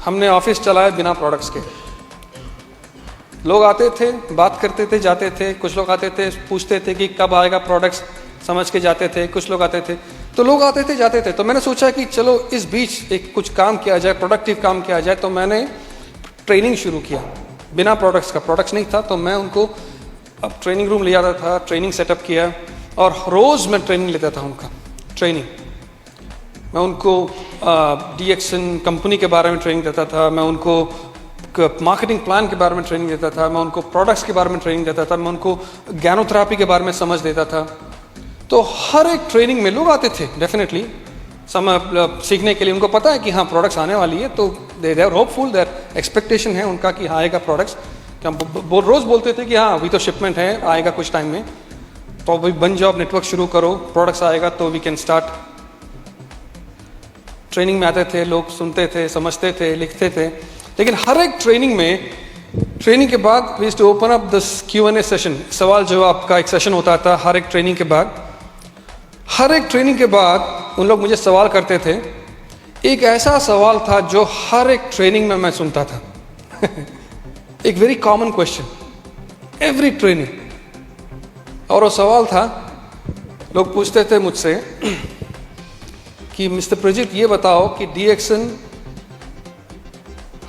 हमने ऑफिस चलाया बिना प्रोडक्ट्स के। लोग आते थे, बात करते थे, जाते थे। कुछ लोग आते थे, पूछते थे कि कब आएगा प्रोडक्ट्स, समझ के जाते थे। कुछ लोग आते थे, तो लोग आते थे, जाते थे। तो मैंने सोचा कि चलो इस बीच एक कुछ काम किया जाए, प्रोडक्टिव काम किया जाए। तो मैंने ट्रेनिंग शुरू किया बिना प्रोडक्ट्स का। प्रोडक्ट्स नहीं था तो मैं उनको अब ट्रेनिंग रूम ले जाता था, ट्रेनिंग सेटअप किया, और रोज़ मैं ट्रेनिंग लेता था उनका। ट्रेनिंग मैं उनको DXN कंपनी के बारे में ट्रेनिंग देता था, मैं उनको मार्केटिंग प्लान के बारे में ट्रेनिंग देता था, मैं उनको प्रोडक्ट्स के बारे में ट्रेनिंग देता था, मैं उनको ज्ञानोथेरेपी के बारे में समझ देता था। तो हर एक ट्रेनिंग में लोग आते थे डेफिनेटली सीखने के लिए। उनको पता है कि हाँ प्रोडक्ट्स आने वाली है, तो they are hopeful, there expectation है उनका कि हाँ आएगा प्रोडक्ट्स। रोज़ बोलते थे कि हाँ अभी तो शिपमेंट है, आएगा कुछ टाइम में, तो अभी बन जाओ, नेटवर्क शुरू करो, प्रोडक्ट्स आएगा तो वी कैन स्टार्ट। ट्रेनिंग में आते थे लोग, सुनते थे, समझते थे, लिखते थे। लेकिन हर एक ट्रेनिंग के बाद we used to open up this Q&A session, सवाल जवाब का एक सेशन होता था हर एक ट्रेनिंग के बाद। हर एक ट्रेनिंग के बाद उन लोग मुझे सवाल करते थे। एक ऐसा सवाल था जो हर एक ट्रेनिंग में मैं सुनता था एक very common question every training, और वो सवाल था, लोग पूछते थे मुझसे कि मिस्टर प्रजीत ये बताओ कि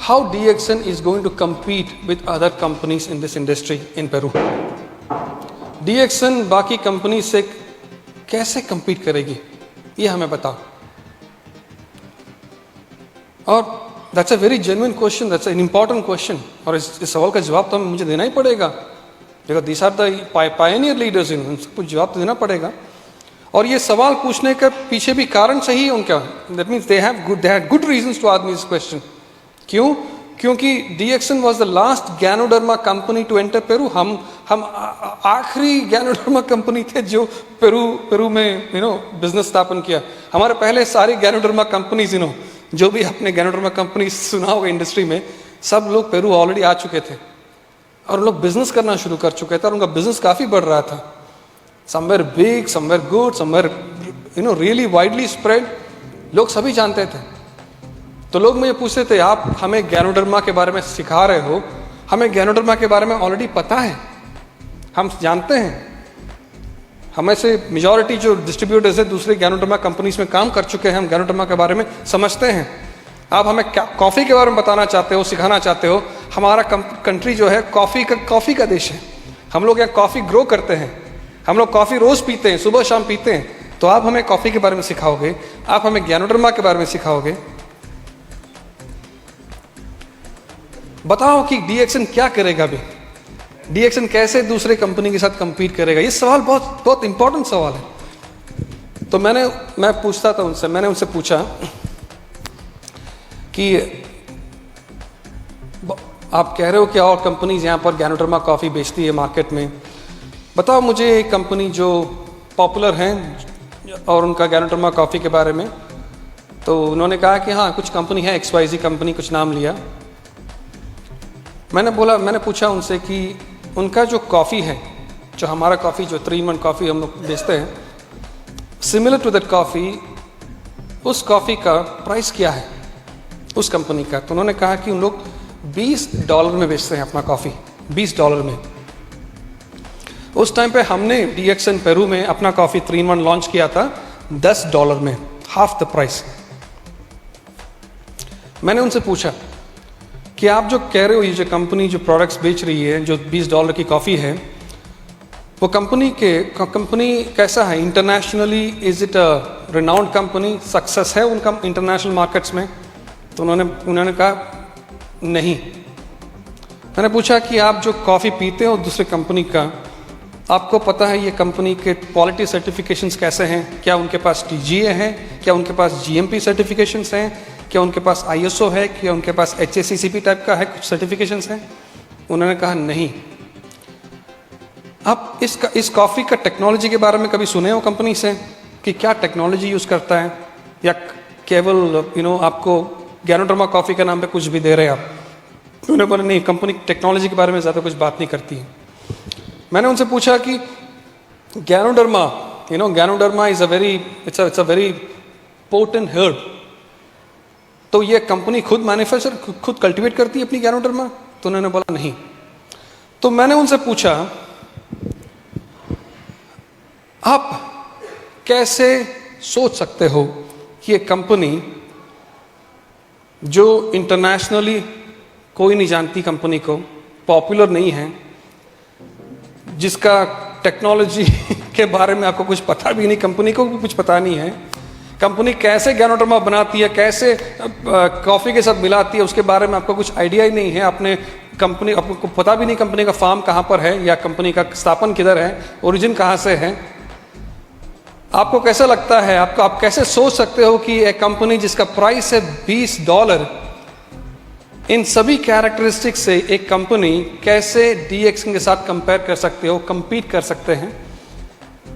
how DXN is going to compete with other companies in this industry in Peru. DXN बाकी कंपनी से कैसे compete करेगी, ये हमें बताओ। और that's a very genuine question, that's an important question, और इस सवाल का जवाब तो मुझे देना ही पड़ेगा, because these are the pioneer leaders, इनको कुछ जवाब तो देना पड़ेगा। और ये सवाल पूछने का पीछे भी कारण सही है उनका, that means they had good reasons to ask me this question। क्यों? क्योंकि DXN was the last Ganoderma company to enter Peru। हम आखिरी Ganoderma कंपनी थे जो पेरू में बिजनेस स्थापन किया। हमारे पहले सारी Ganoderma कंपनीज जो भी अपने Ganoderma कंपनी सुना होगा इंडस्ट्री में, सब लोग पेरू ऑलरेडी आ चुके थे और लोग बिजनेस करना शुरू कर चुके थे, और उनका बिजनेस काफ़ी बढ़ रहा था। Somewhere big, somewhere good, somewhere really widely spread, लोग सभी जानते थे। तो लोग मुझे पूछते थे, आप हमें Ganoderma के बारे में सिखा रहे हो, हमें Ganoderma के बारे में ऑलरेडी पता है, हम जानते हैं, हमें से मेजॉरिटी जो डिस्ट्रीब्यूटर्स है दूसरे Ganoderma कंपनीज में काम कर चुके हैं, हम Ganoderma के बारे में समझते हैं। आप हमें कॉफ़ी के बारे में बताना चाहते हो, सिखाना चाहते हो। हमारा कंट्री जो है कॉफ़ी का देश है, हम लोग यहाँ कॉफ़ी ग्रो करते हैं, हम लोग कॉफ़ी रोज़ पीते हैं, सुबह शाम पीते हैं। तो आप हमें कॉफ़ी के बारे में सिखाओगे, आप हमें Ganoderma के बारे में सिखाओगे, बताओ कि DXN क्या करेगा अभी, DXN कैसे दूसरे कंपनी के साथ compete करेगा। ये सवाल बहुत बहुत इंपॉर्टेंट सवाल है। तो मैं पूछता था उनसे, मैंने उनसे पूछा कि आप कह रहे हो कि और कंपनीज यहाँ पर Ganoderma कॉफ़ी बेचती है मार्केट में, बताओ मुझे एक कंपनी जो पॉपुलर हैं और उनका Ganoderma कॉफ़ी के बारे में। तो उन्होंने कहा कि हाँ कुछ कंपनी है, XYZ कंपनी, कुछ नाम लिया। मैंने पूछा उनसे कि उनका जो कॉफ़ी है, जो हमारा कॉफ़ी, जो 3-in-1 कॉफ़ी हम लोग बेचते हैं, सिमिलर टू दैट कॉफ़ी, उस कॉफ़ी का प्राइस क्या है उस कंपनी का? तो उन्होंने कहा कि उन लोग $20 में बेचते हैं अपना कॉफ़ी, $20 में। उस टाइम पे हमने DXN पेरू में अपना कॉफ़ी 3-in-1 लॉन्च किया था $10 में, हाफ द प्राइस। मैंने उनसे पूछा कि आप जो कह रहे हो, ये जो कंपनी जो प्रोडक्ट्स बेच रही है, जो $20 की कॉफ़ी है, वो कंपनी कैसा है internationally? Is it a renowned company? Success है उनका इंटरनेशनल मार्केट्स में? तो उन्होंने कहा नहीं। मैंने पूछा कि आप जो कॉफ़ी पीते हो दूसरे कंपनी का, आपको पता है ये कंपनी के क्वालिटी सर्टिफिकेशंस कैसे हैं? क्या उनके पास TGA है? क्या उनके पास GMP सर्टिफिकेशंस हैं? क्या उनके पास ISO है? क्या उनके पास HACCP टाइप का है कुछ सर्टिफिकेशंस हैं? उन्होंने कहा नहीं। आप इस कॉफ़ी का टेक्नोलॉजी के बारे में कभी सुने हो कंपनी से कि क्या टेक्नोलॉजी यूज़ करता है, या केवल आपको गैनोडर्मा कॉफ़ी के नाम पे कुछ भी दे रहे हैं आप? उन्होंने बोला नहीं, कंपनी टेक्नोलॉजी के बारे में ज़्यादा कुछ बात नहीं करती है। मैंने उनसे पूछा कि ganoderma is a very potent herb, तो ये कंपनी खुद मैन्युफैक्चर, खुद कल्टीवेट करती है अपनी गैनोडर्मा? तो उन्होंने बोला नहीं। तो मैंने उनसे पूछा, आप कैसे सोच सकते हो कि ये कंपनी जो इंटरनेशनली कोई नहीं जानती, कंपनी को पॉपुलर नहीं है, जिसका टेक्नोलॉजी के बारे में आपको कुछ पता भी नहीं, कंपनी को भी कुछ पता नहीं है, कंपनी कैसे गैनोडर्मा बनाती है, कैसे कॉफ़ी के साथ मिलाती है, उसके बारे में आपको कुछ आइडिया ही नहीं है, आपको पता भी नहीं कंपनी का फार्म कहाँ पर है, या कंपनी का स्थापन किधर है, ओरिजिन कहाँ से है, आपको कैसा लगता है? आप कैसे सोच सकते हो कि एक कंपनी जिसका प्राइस है $20, इन सभी कैरेक्टरिस्टिक्स से एक कंपनी कैसे DXN के साथ कंपेयर कर सकते हो, compete कर सकते हैं,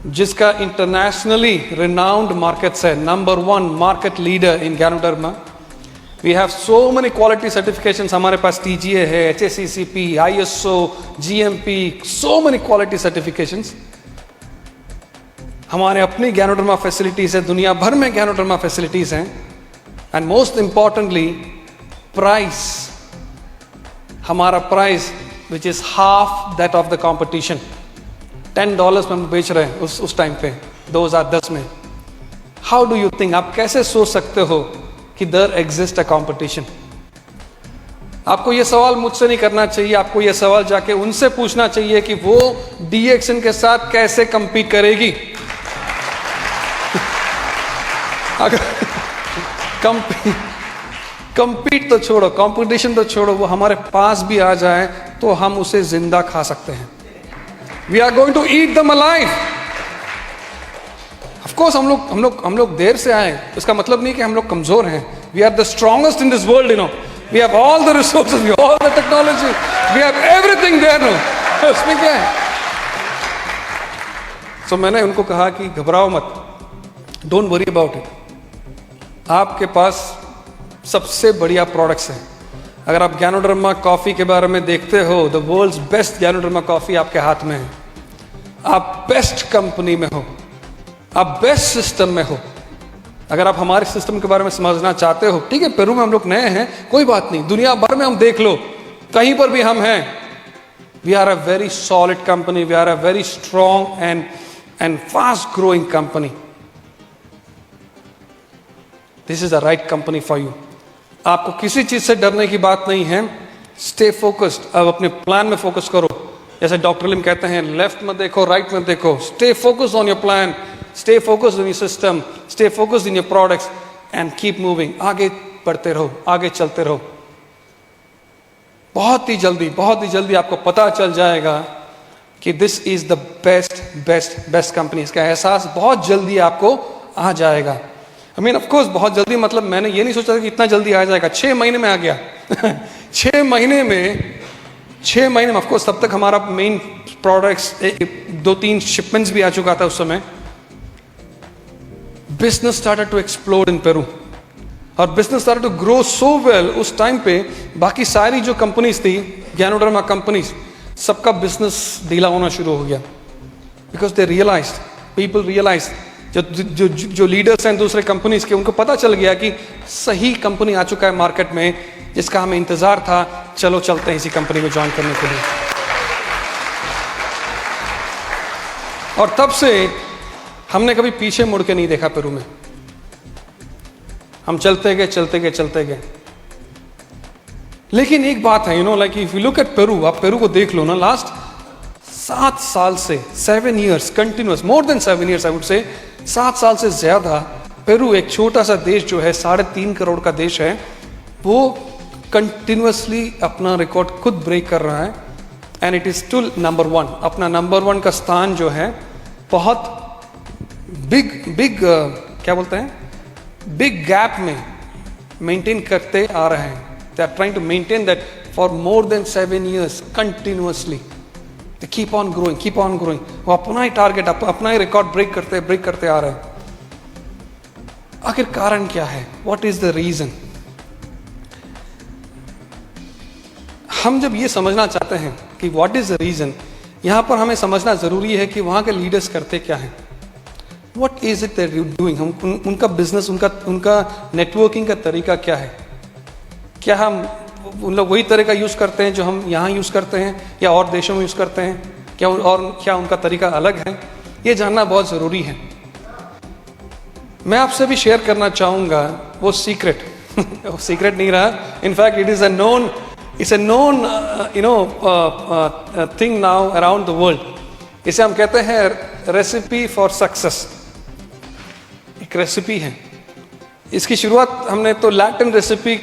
जिसका इंटरनेशनली रिनाउंड मार्केट्स है, number 1 market leader in ganoderma. We have so many quality certifications, हमारे पास TGA है, HACCP, ISO, GMP, so many quality certifications. हमारे अपनी गैनोडर्मा फैसिलिटीज है, दुनिया भर में गैनोडर्मा फैसिलिटीज हैं, एंड मोस्ट इंपॉर्टेंटली प्राइस, हमारा price which is half that of the competition. $10 में हम बेच रहे हैं उस टाइम पे 2010 में। हाउ डू यू थिंक, आप कैसे सोच सकते हो कि देयर एग्जिस्ट अ कंपटीशन? आपको ये सवाल मुझसे नहीं करना चाहिए, आपको ये सवाल जाके उनसे पूछना चाहिए कि वो DXN के साथ कैसे कंपीट करेगी। अगर कंपीट तो छोड़ो, कंपटीशन तो छोड़ो, वो हमारे पास भी आ जाए तो हम उसे जिंदा खा सकते हैं। We are going to eat them alive. Of course हम लोग देर से आए, इसका मतलब नहीं कि हम लोग कमजोर हैं। We are the strongest in this world, we have all the resources, we all the technology, we have everything there no. उसमें क्या है? सो मैंने उनको कहा कि घबराओ मत, डोंट वरी अबाउट इट। आपके पास सबसे बढ़िया प्रोडक्ट्स हैं। अगर आप गैनोडर्मा कॉफ़ी के बारे में देखते हो, the world's best ganoderma coffee आपके हाथ में है। आप बेस्ट कंपनी में हो, आप बेस्ट सिस्टम में हो। अगर आप हमारे सिस्टम के बारे में समझना चाहते हो, ठीक है, पेरू में हम लोग नए हैं, कोई बात नहीं, दुनिया भर में हम देख लो, कहीं पर भी हम हैं। We are a very solid company, we are a very strong and fast growing company. This is the right company for you. आपको किसी चीज से डरने की बात नहीं है। स्टे फोकस्ड, अब अपने प्लान में फोकस करो। जैसे डॉक्टर लिम कहते हैं, लेफ्ट में देखो, राइट में देखो। Stay focused on your plan, stay focused on your system, stay focused in your products and keep moving. आगे बढ़ते रहो, आगे चलते रहो। बहुत ही जल्दी आपको पता चल जाएगा कि this is the best company. इसका एहसास बहुत जल्दी आपको आ जाएगा। I mean, of course, बहुत जल्दी मतलब मैंने ये नहीं सोचा था कि इतना जल्दी आ जाएगा। 6 महीने में आ गया। 6 महीने में of course, तब तक हमारा मेन प्रोडक्ट्स 2-3 शिपमेंट्स भी आ चुका था उस समय। Business started to explode in Peru, और business started to grow so well. उस टाइम पे बाकी सारी जो कंपनीज थी, गैनोडर्मा कंपनीज, सबका बिजनेस ढीला होना शुरू हो गया। Because they realized, people realized जो लीडर्स हैं दूसरे कंपनीज के, उनको पता चल गया कि सही कंपनी आ चुका है मार्केट में जिसका हमें इंतजार था, चलो चलते हैं इसी कंपनी में ज्वाइन करने के लिए। और तब से हमने कभी पीछे मुड़ के नहीं देखा पेरू में, हम चलते गए। लेकिन एक बात है, like if you look at Peru, आप पेरू को देख लो ना, लास्ट 7 साल से 7 years continuous, more than 7 years I would say, 7 साल से ज्यादा पेरू, एक छोटा सा देश जो है 3.5 करोड़ का देश है, वो कंटिन्यूअसली अपना रिकॉर्ड खुद ब्रेक कर रहा है and it is still number 1। अपना नंबर 1 का स्थान जो है बहुत बिग क्या बोलते हैं, बिग गैप में मेंटेन करते आ रहे हैं। They are trying to maintain that for more than 7 years continuously. They keep on growing. वो अपना ही टारगेट, अपना ही रिकॉर्ड ब्रेक करते आ रहे हैं। आखिर कारण क्या है? What is the reason? हम जब ये समझना चाहते हैं कि व्हाट इज द रीजन, यहां पर हमें समझना जरूरी है कि वहां के लीडर्स करते क्या हैं। What is it that you doing? हम उनका बिजनेस, उनका नेटवर्किंग का तरीका क्या है? क्या हम उन लोग वही तरीका यूज करते हैं जो हम यहाँ यूज करते हैं या और देशों में यूज करते हैं? क्या उनका तरीका अलग है? ये जानना बहुत जरूरी है। मैं आपसे भी शेयर करना चाहूंगा वो सीक्रेट। वो सीक्रेट नहीं रहा, in fact it is a known thing now around the world. इसे हम कहते हैं रेसिपी फॉर सक्सेस। एक रेसिपी है, इसकी शुरुआत हमने तो लैटिन रेसिपी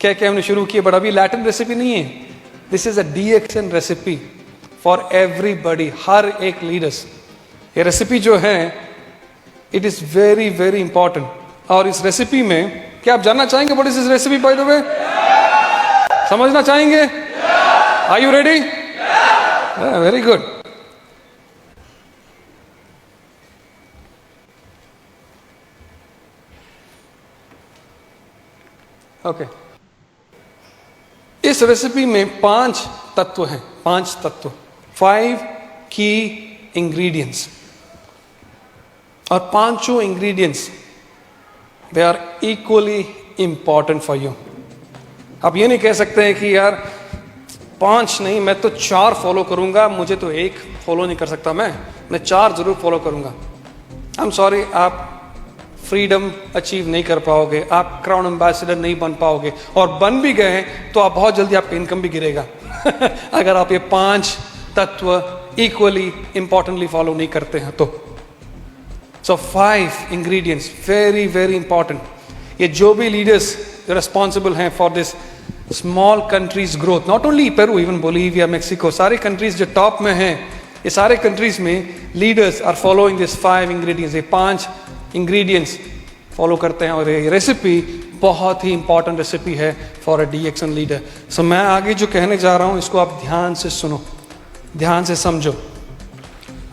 कह के हमने शुरू की, बट अभी लैटिन रेसिपी नहीं है। This is a DXN recipe for everybody, हर एक लीडर्स। ये रेसिपी जो है it is very very important. और इस रेसिपी में क्या आप जानना चाहेंगे what is this recipe by the way? समझना चाहेंगे? Are you ready? Very good. Okay, इस रेसिपी में 5 तत्व हैं, 5 तत्व, 5 की इंग्रेडिएंट्स। और पांचों ingredients they are equally important for you. आप ये नहीं कह सकते हैं कि यार 5 नहीं, मैं तो 4 फॉलो करूंगा, मुझे तो 1 फॉलो नहीं कर सकता, मैं 4 जरूर फॉलो करूंगा। आई एम सॉरी, आप फ्रीडम अचीव नहीं कर पाओगे, आप क्राउन एम्बेसडर नहीं बन पाओगे, और बन भी गए तो आप बहुत जल्दी आपका इनकम भी गिरेगा अगर आप ये 5 तत्व इक्वली इंपॉर्टेंटली फॉलो नहीं करते हैं तो। So 5 ingredients very very important. ये जो भी लीडर्स रिस्पॉन्सिबल हैं for this small countries growth, not only Peru, even Bolivia, Mexico, सारे कंट्रीज जो टॉप में हैं, ये सारे कंट्रीज में leaders are following this 5 ingredients. ये 5 इंग्रेडिएंट्स फॉलो करते हैं, और ये रेसिपी बहुत ही इंपॉर्टेंट रेसिपी है फॉर अ DXN लीडर। सो मैं आगे जो कहने जा रहा हूं इसको आप ध्यान से सुनो, ध्यान से समझो।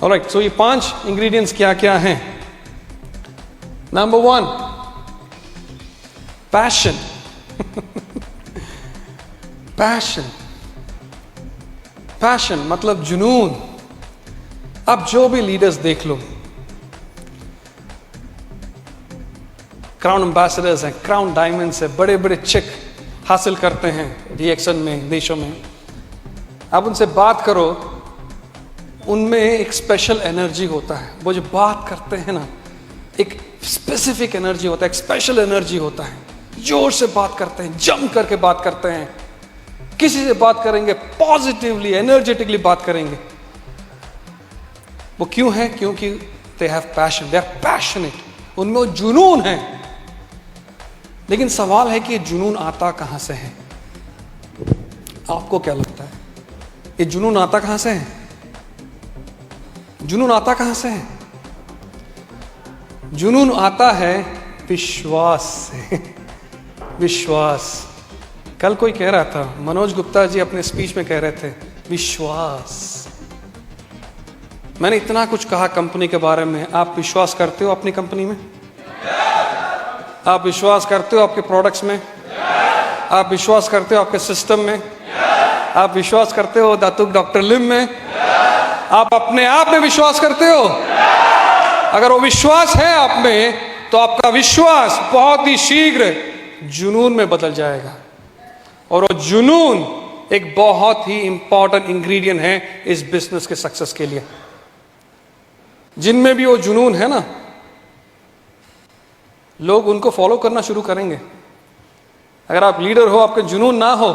ऑलराइट, सो ये 5 इंग्रेडिएंट्स क्या क्या हैं? Number 1, passion. पैशन मतलब जुनून। अब जो भी लीडर्स देख लो, क्राउन एम्बेसडर्स हैं, क्राउन डायमंड्स है, बड़े बड़े चेक हासिल करते हैं DXN में, देशों में। आप उनसे बात करो, उनमें एक स्पेशल एनर्जी होता है। वो जो बात करते हैं ना, एक स्पेसिफिक एनर्जी होता है, एक स्पेशल एनर्जी होता है। जोर से बात करते हैं, जम करके बात करते हैं, किसी से बात करेंगे पॉजिटिवली, एनर्जेटिकली बात करेंगे। वो क्यों है? क्योंकि they have passion, they are passionate, उनमें वो जुनून है। लेकिन सवाल है कि ये जुनून आता कहां से है? आपको क्या लगता है ये जुनून आता कहां से है? जुनून आता कहां से है? जुनून आता है विश्वास से। विश्वास। कल कोई कह रहा था, मनोज गुप्ता जी अपने स्पीच में कह रहे थे, विश्वास। मैंने इतना कुछ कहा कंपनी के बारे में, आप विश्वास करते हो अपनी कंपनी में? आप विश्वास करते हो आपके प्रोडक्ट्स में? आप विश्वास करते हो आपके सिस्टम में? आप विश्वास करते हो दातुक डॉक्टर लिम में? आप अपने आप में विश्वास करते हो? अगर वो विश्वास है आप में, तो आपका विश्वास बहुत ही शीघ्र जुनून में बदल जाएगा। और वो जुनून एक बहुत ही इंपॉर्टेंट इंग्रेडिएंट है इस बिजनेस के सक्सेस के लिए। जिनमें भी वो जुनून है ना, लोग उनको फॉलो करना शुरू करेंगे। अगर आप लीडर हो, आपके जुनून ना हो,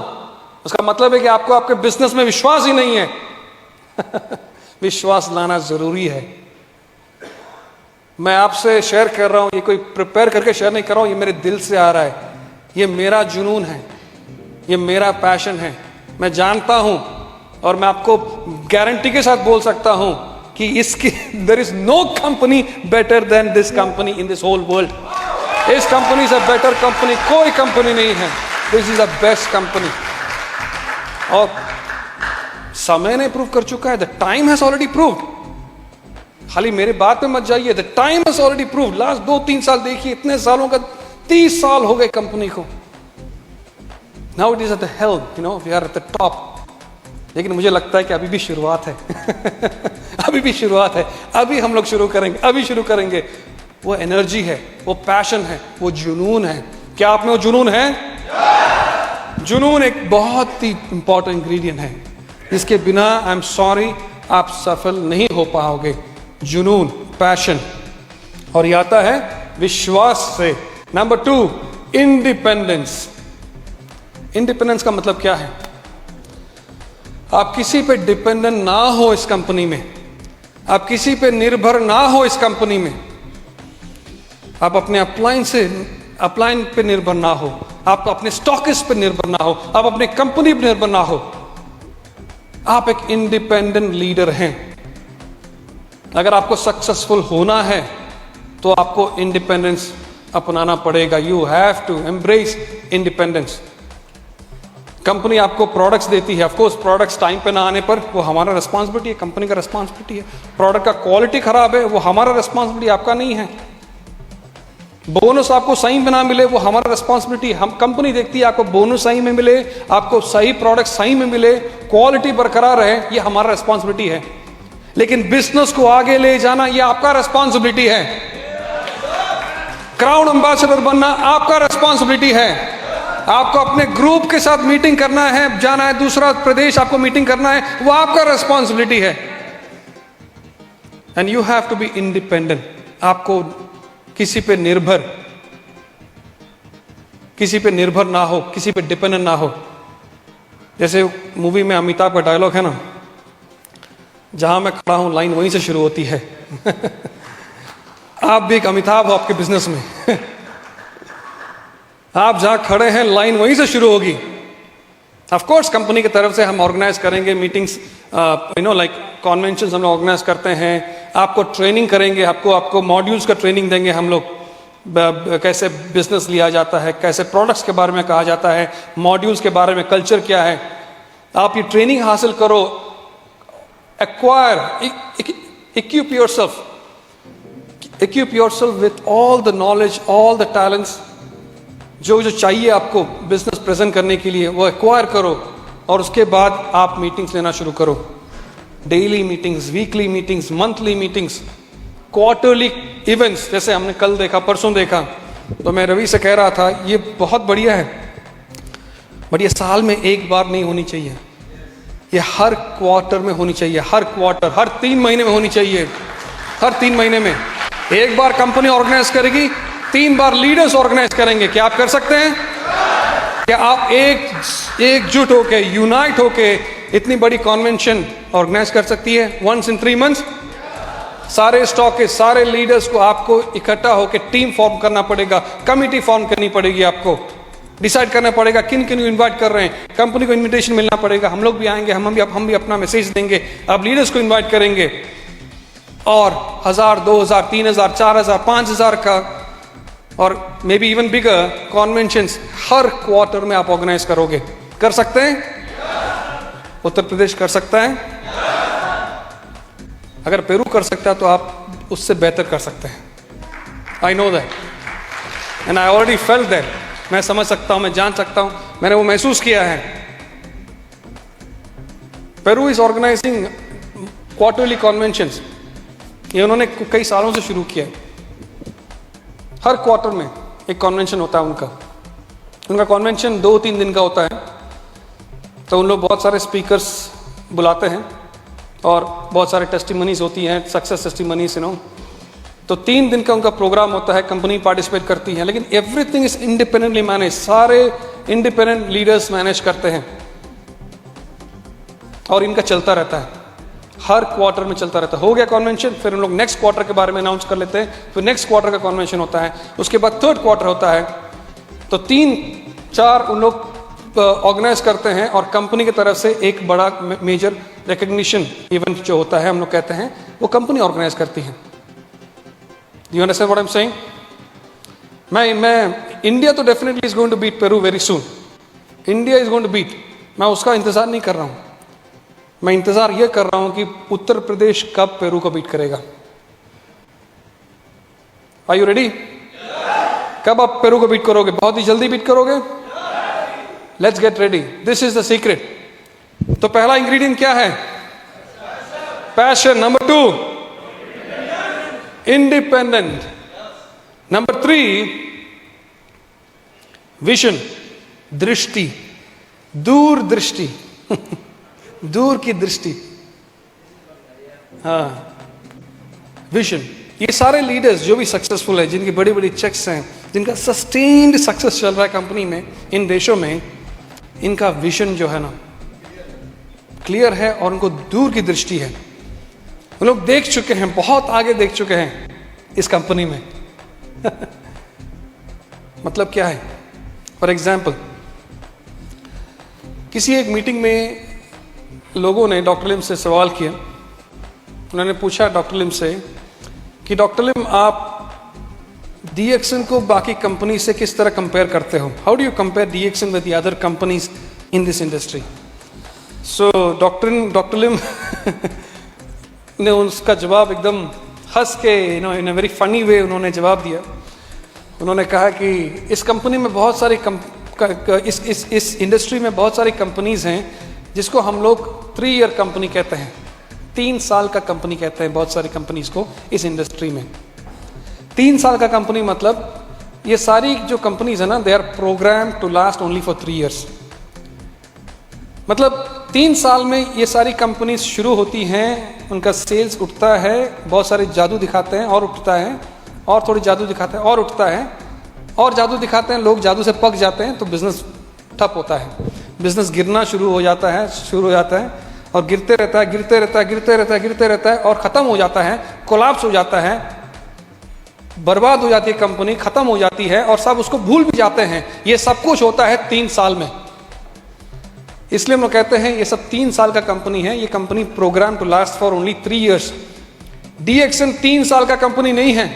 उसका मतलब है कि आपको आपके बिजनेस में विश्वास ही नहीं है। विश्वास लाना जरूरी है। मैं आपसे शेयर कर रहा हूं, ये कोई प्रिपेयर करके शेयर नहीं कर रहा हूं, ये मेरे दिल से आ रहा है। ये मेरा जुनून है, ये मेरा पैशन है। मैं जानता हूं और मैं आपको गारंटी के साथ बोल सकता हूं कि इसकी there is no company better than this company in this whole world. इस कंपनी से बेटर कंपनी कोई कंपनी नहीं है। This is the best company. और समय ने प्रूव कर चुका है, the time has already proved. खाली मेरे बात पे मत जाइए, the time has already proved. Last 2-3 साल देखिए, इतने सालों का 30 साल हो गए कंपनी को। Now it is at the helm, you know, we are at the top. लेकिन मुझे लगता है कि अभी भी शुरुआत है। अभी भी शुरुआत है। अभी हम लोग शुरू करेंगे, अभी शुरू करेंगे। वो एनर्जी है, वो पैशन है, वो जुनून है। क्या आप में वो जुनून है? जुनून एक बहुत ही इंपॉर्टेंट इंग्रेडिएंट है, जिसके बिना आई एम सॉरी आप सफल नहीं हो पाओगे। जुनून, पैशन। और ये आता है विश्वास से। Number 2, independence. इंडिपेंडेंस का मतलब क्या है? आप किसी पे डिपेंडेंट ना हो इस कंपनी में, आप किसी पे निर्भर ना हो इस कंपनी में। आप अपने अपलाइन पे निर्भर ना हो, आप अपने स्टॉकिस्ट पे निर्भर ना हो, आप अपने कंपनी पे निर्भर ना हो। आप एक इंडिपेंडेंट लीडर हैं। अगर आपको सक्सेसफुल होना है तो आपको इंडिपेंडेंस अपनाना पड़ेगा। You have to embrace independence. Company आपको प्रोडक्ट्स देती है, ऑफ कोर्स प्रोडक्ट्स टाइम पे ना आने पर वो हमारा रिस्पांसिबिलिटी है, कंपनी का रिस्पांसिबिलिटी है। प्रोडक्ट का क्वालिटी खराब है, वो हमारा रिस्पांसिबिलिटी, आपका नहीं है। बोनस आपको सही में ना मिले, वो हमारा रिस्पांसिबिलिटी। हम कंपनी देखती है आपको बोनस सही में मिले, आपको सही प्रोडक्ट सही में मिले, क्वालिटी बरकरार रहे, ये हमारा रिस्पांसिबिलिटी है। लेकिन बिजनेस को आगे ले जाना ये आपका रिस्पांसिबिलिटी है। क्राउन एम्बेसडर बनना आपका रिस्पांसिबिलिटी है। आपको अपने ग्रुप के साथ मीटिंग करना है, जाना है दूसरा प्रदेश, आपको मीटिंग करना है, वो आपका रिस्पांसिबिलिटी है। And you have to be independent. आपको किसी पे निर्भर ना हो, किसी पे डिपेंडेंट ना हो। जैसे मूवी में अमिताभ का डायलॉग है ना, जहां मैं खड़ा हूं लाइन वहीं से शुरू होती है। आप भी एक अमिताभ हो आपके बिजनेस में। आप जहां खड़े हैं लाइन वहीं से शुरू होगी। ऑफ कोर्स कंपनी की तरफ से हम ऑर्गेनाइज करेंगे मीटिंग्स, यू नो लाइक कॉन्वेंशंस हम लोग ऑर्गेनाइज करते हैं। आपको ट्रेनिंग करेंगे, आपको मॉड्यूल्स का ट्रेनिंग देंगे हम लोग, कैसे बिजनेस लिया जाता है, कैसे प्रोडक्ट्स के बारे में कहा जाता है, मॉड्यूल्स के बारे में, कल्चर क्या है। आप ये ट्रेनिंग हासिल करो, acquire, equip yourself with all the knowledge, all the talents, जो चाहिए आपको बिजनेस प्रेजेंट करने के लिए, वो एक्वायर करो। और उसके बाद आप मीटिंग्स लेना शुरू करो। Daily meetings, weekly meetings, monthly meetings, quarterly events. जैसे हमने कल देखा, परसों देखा, तो मैं रवि से कह रहा था ये बहुत बढ़िया है, बट ये साल में एक बार नहीं होनी चाहिए, ये हर क्वार्टर में होनी चाहिए। हर क्वार्टर, हर 3 महीने में होनी चाहिए। हर 3 महीने में एक बार कंपनी ऑर्गेनाइज करेगी, 3 बार लीडर्स ऑर्गेनाइज करेंगे। क्या आप कर सकते हैं? क्या आप एकजुट होके, यूनाइट होके इतनी बड़ी कॉन्वेंशन ऑर्गेनाइज कर सकती है वंस इन 3 मंथ्स? सारे स्टॉक के सारे लीडर्स को आपको इकट्ठा होकर टीम फॉर्म करना पड़ेगा, कमिटी फॉर्म करनी पड़ेगी, आपको डिसाइड करना पड़ेगा किन किन इनवाइट कर रहे हैं। कंपनी को इनविटेशन मिलना पड़ेगा, हम लोग भी आएंगे, हम भी अपना मैसेज देंगे, आप लीडर्स को इनवाइट करेंगे। और 1000, 2000, 3000, 4000, 5000 का और maybe even bigger conventions हर क्वार्टर में आप ऑर्गेनाइज करोगे। कर सकते हैं? उत्तर प्रदेश कर सकता है? अगर पेरू कर सकता है तो आप उससे बेहतर कर सकते हैं। I know that and I already felt that. मैं समझ सकता हूं, मैं जान सकता हूं, मैंने वो महसूस किया है। पेरू इज ऑर्गेनाइजिंग क्वार्टरली कॉन्वेंशंस ये उन्होंने कई सालों से शुरू किया है। हर क्वार्टर में एक कॉन्वेंशन होता है उनका कॉन्वेंशन 2-3 दिन का होता है। तो उन लोग बहुत सारे स्पीकर्स बुलाते हैं और बहुत सारे टेस्टिमनीज होती हैं, सक्सेस टेस्टिमनीज तो 3 दिन का उनका प्रोग्राम होता है, कंपनी पार्टिसिपेट करती है, लेकिन एवरीथिंग इज इंडिपेंडेंटली मैनेज, सारे इंडिपेंडेंट लीडर्स मैनेज करते हैं और इनका चलता रहता है, हर क्वार्टर में चलता रहता है। हो गया कॉन्वेंशन, फिर उन लोग नेक्स्ट क्वार्टर के बारे में अनाउंस कर लेते हैं, फिर नेक्स्ट क्वार्टर का कॉन्वेंशन होता है, उसके बाद 3rd क्वार्टर होता है। तो 3-4 उन लोग ऑर्गेनाइज करते हैं और कंपनी की तरफ से एक बड़ा मेजर रिकग्निशन इवेंट जो होता है, हम लोग कहते हैं, वो कंपनी ऑर्गेनाइज करती है। You understand what I am saying? मैं इंडिया तो definitely is going to beat Peru very soon. India is going to beat, मैं उसका इंतजार नहीं कर रहा हूं, मैं इंतजार यह कर रहा हूं कि उत्तर प्रदेश कब पेरू को बीट करेगा। Are you ready? कब आप पेरू को बीट करोगे? बहुत ही जल्दी बीट करोगे? Let's get ready, this is the secret. तो पहला इंग्रेडिएंट क्या है? Passion. Number 2, independent. Number 3, vision, दृष्टि, दूरदृष्टि दूर की दृष्टि। हाँ, विजन। ये सारे लीडर्स जो भी सक्सेसफुल है, जिनकी बड़ी बड़ी चेक्स हैं, जिनका सस्टेन्ड सक्सेस चल रहा है कंपनी में, इन देशों में, इनका विजन जो है ना क्लियर है और उनको दूर की दृष्टि है। वो लोग देख चुके हैं, बहुत आगे देख चुके हैं इस कंपनी में मतलब क्या है? फॉर एग्जाम्पल, किसी एक मीटिंग में लोगों ने डॉक्टर लिम से सवाल किया। उन्होंने पूछा डॉक्टर लिम से कि डॉक्टर लिम, आप DXN को बाकी कंपनी से किस तरह कंपेयर करते हो? How do you compare DXN with the other companies in this industry? So doctor Lim ने उसका जवाब एकदम हंस के, इन अ वेरी फनी वे उन्होंने जवाब दिया। उन्होंने कहा कि इस कंपनी में बहुत सारी इस इंडस्ट्री में बहुत सारी कंपनीज हैं जिसको हम लोग 3 ईयर कंपनी कहते हैं, 3 साल का कंपनी कहते हैं बहुत सारी कंपनीज को इस इंडस्ट्री में। 3 साल का कंपनी मतलब ये सारी जो कंपनीज है ना, they are program to last only for 3 years. मतलब 3 साल में ये सारी कंपनीज शुरू होती हैं, उनका सेल्स उठता है, बहुत सारे जादू दिखाते हैं और उठता है, और थोड़ी जादू दिखाते हैं और उठता है, और जादू दिखाते हैं, लोग जादू से पक जाते हैं, तो बिजनेस ठप होता है, बिजनेस गिरना शुरू हो जाता है और गिरते रहता है और ख़त्म हो जाता है, कोलैप्स हो जाता है, बर्बाद हो जाती है कंपनी, ख़त्म हो जाती है और सब उसको भूल भी जाते हैं। ये सब कुछ होता है 3 साल में। इसलिए हम लोग कहते हैं ये सब 3 साल का कंपनी है, ये company program to last for only 3 years. DXN 3 साल का कंपनी नहीं है,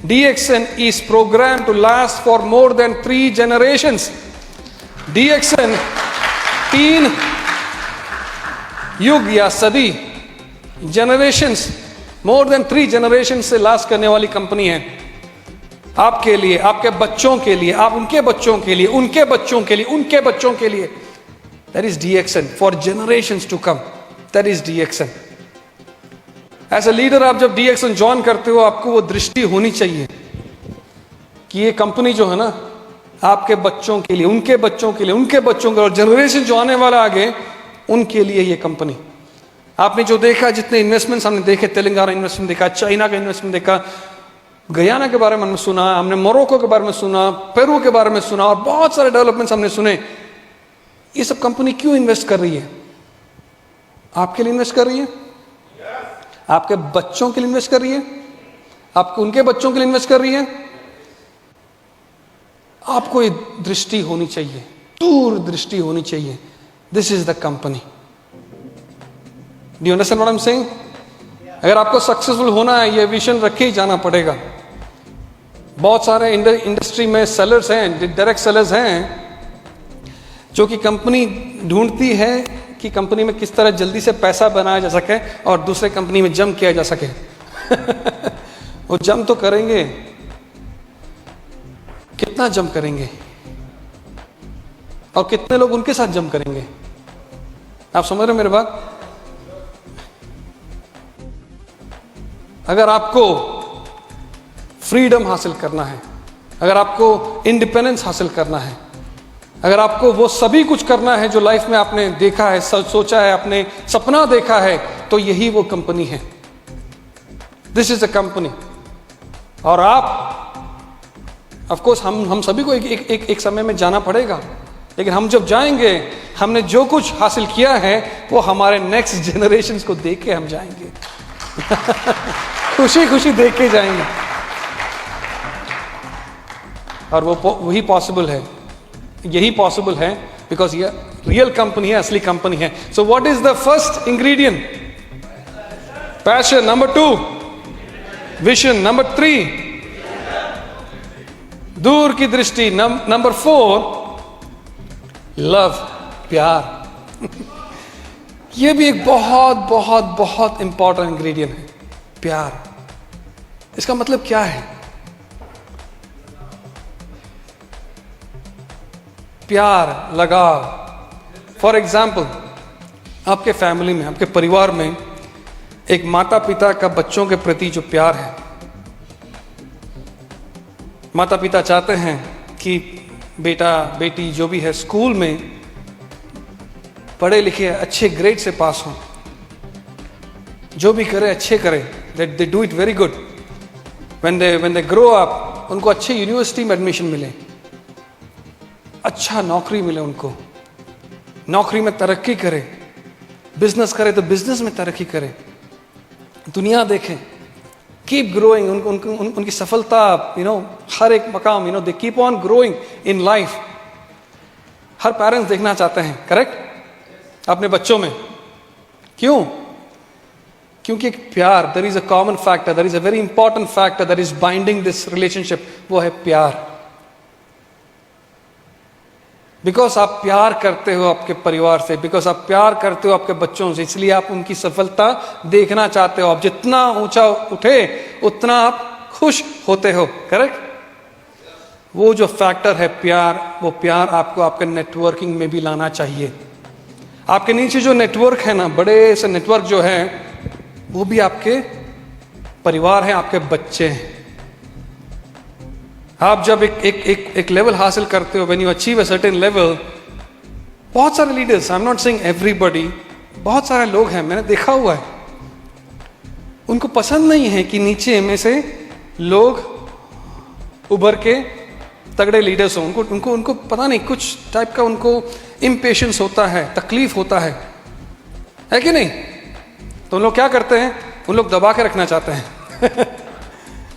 DXN is program to last for more than 3 generations. DXN 3 युग या सदी, जनरेशंस, मोर देन 3 जनरेशन से लास्ट करने वाली कंपनी है। आपके लिए, आपके बच्चों के लिए, आप उनके बच्चों के लिए, उनके बच्चों के लिए, उनके बच्चों के लिए। That is DXN for generations to come. That is DXN। As a leader आप जब DXN ज्वाइन करते हो, आपको वो दृष्टि होनी चाहिए कि ये कंपनी जो है ना, आपके बच्चों के लिए, उनके बच्चों के लिए, उनके बच्चों के लिए, और जनरेशन जो आने वाला आगे, उनके लिए ये कंपनी। आपने जो देखा, जितने इन्वेस्टमेंट्स हमने देखे, तेलंगाना इन्वेस्टमेंट देखा, चाइना का इन्वेस्टमेंट देखा, गयाना के बारे में हमने सुना, हमने मोरक्को के बारे में सुना, पेरू के बारे में सुना, और बहुत सारे डेवलपमेंट्स हमने सुने। ये सब कंपनी क्यों इन्वेस्ट कर रही है? आपके लिए इन्वेस्ट कर रही है, आपके बच्चों के लिए इन्वेस्ट कर रही है, आपको उनके बच्चों के लिए इन्वेस्ट कर रही है। आपको ये दृष्टि होनी चाहिए, दूर दृष्टि होनी चाहिए। This is the company. Do you understand what I am saying? अगर आपको सक्सेसफुल होना है, ये विजन रखे ही जाना पड़ेगा। बहुत सारे इंडस्ट्री में सेलर्स हैं, डायरेक्ट सेलर्स हैं, जो कि कंपनी ढूंढती है कि कंपनी में किस तरह जल्दी से पैसा बनाया जा सके और दूसरे कंपनी में जम किया जा सके वो जम तो करेंगे, कितना जम करेंगे और कितने लोग उनके साथ जम करेंगे? आप समझ रहे हो मेरी बात? अगर आपको फ्रीडम हासिल करना है, अगर आपको इंडिपेंडेंस हासिल करना है, अगर आपको वो सभी कुछ करना है जो लाइफ में आपने देखा है, सोचा है, आपने सपना देखा है, तो यही वो कंपनी है। This is a company. और आप ऑफ कोर्स हम सभी को एक समय में जाना पड़ेगा, लेकिन हम जब जाएंगे, हमने जो कुछ हासिल किया है वो हमारे नेक्स्ट जनरेशन को देख के हम जाएंगे। खुशी खुशी देख के जाएंगे। और वो वही पॉसिबल है, यही पॉसिबल है बिकॉज ये रियल कंपनी है, असली कंपनी है। So what is the first ingredient? Passion. Number 2 vision. Number 3 दूर की दृष्टि। नंबर 4 लव, प्यार। यह भी एक बहुत बहुत बहुत इंपॉर्टेंट इंग्रेडिएंट है, प्यार। इसका मतलब क्या है? प्यार, लगाव। फॉर एग्जाम्पल, आपके फैमिली में, आपके परिवार में एक माता पिता का बच्चों के प्रति जो प्यार है, माता पिता चाहते हैं कि बेटा बेटी जो भी है स्कूल में पढ़े लिखे अच्छे ग्रेड से पास हो, जो भी करे अच्छे करे, they do it very good. When they grow up, उनको अच्छे यूनिवर्सिटी में एडमिशन मिले, अच्छा नौकरी मिले, उनको नौकरी में तरक्की करे, बिजनेस करे तो बिजनेस में तरक्की करे, दुनिया देखें, कीप ग्रोइंग। उनकी सफलता हर एक मकाम, दे keep on growing in life. Her parents देखना चाहते हैं, करेक्ट, अपने बच्चों में। क्यों? क्योंकि एक प्यार, there is a common factor, there is a very important factor that is binding this relationship, वो है प्यार। बिकॉज आप प्यार करते हो आपके परिवार से, बिकॉज आप प्यार करते हो आपके बच्चों से, इसलिए आप उनकी सफलता देखना चाहते हो। आप जितना ऊंचा उठे उतना आप खुश होते हो, करेक्ट। वो जो फैक्टर है प्यार, वो प्यार आपको आपके नेटवर्किंग में भी लाना चाहिए। आपके नीचे जो नेटवर्क है ना, बड़े से नेटवर्क जो है, वो भी आपके परिवार है, आपके बच्चे हैं। आप जब एक लेवल हासिल करते हो, when you achieve a certain level, बहुत सारे leaders, I am not saying everybody, बहुत सारे लोग हैं, मैंने देखा हुआ है, उनको पसंद नहीं है कि नीचे में से लोग उभर के तगड़े लीडर्स हो। उनको पता नहीं, कुछ टाइप का उनको इम्पेशंस होता है, तकलीफ होता है कि नहीं? तो उन लोग क्या करते हैं? उन लोग दबा के रखना चाहते हैं।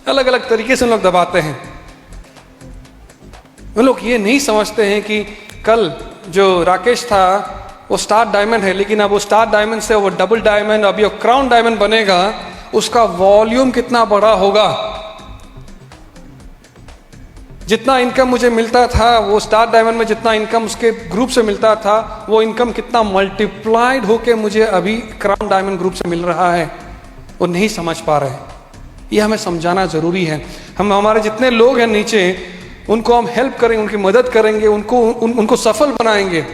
अलग अलग तरीके से उन लोग दबाते हैं। वो लोग ये नहीं समझते हैं कि कल जो राकेश था वो स्टार डायमंड है, लेकिन अब वो स्टार डायमंड से वो डबल डायमंड, अभी वो क्राउन डायमंड बनेगा, उसका वॉल्यूम कितना बड़ा होगा। जितना इनकम मुझे मिलता था वो स्टार डायमंड में, जितना इनकम उसके ग्रुप से मिलता था, वो इनकम कितना मल्टीप्लाइड होके मुझे अभी क्राउन डायमंड ग्रुप से मिल रहा है। वो नहीं समझ पा रहे। ये हमें समझाना जरूरी है। हम हमारे जितने लोग हैं नीचे, उनको हम हेल्प करेंगे, उनकी मदद करेंगे, उनको सफल बनाएंगे,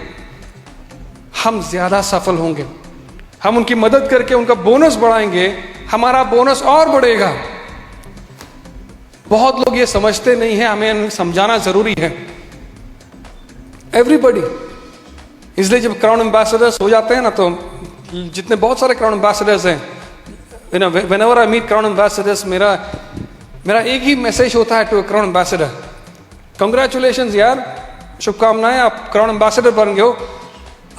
हम ज्यादा सफल होंगे। हम उनकी मदद करके उनका बोनस बढ़ाएंगे, हमारा बोनस और बढ़ेगा। बहुत लोग ये समझते नहीं है, हमें समझाना जरूरी है। एवरीबडी, इसलिए जब क्राउन एम्बेसडर्स हो जाते हैं ना, तो जितने बहुत सारे क्राउन एम्बेसडर्स हैं, whenever I meet crown ambassadors, मेरा एक ही मैसेज होता है टू क्राउन एम्बेसडर, कंग्रेचुलेशंस यार, शुभकामनाएं, आप क्राउन एम्बेसडर बन गए हो।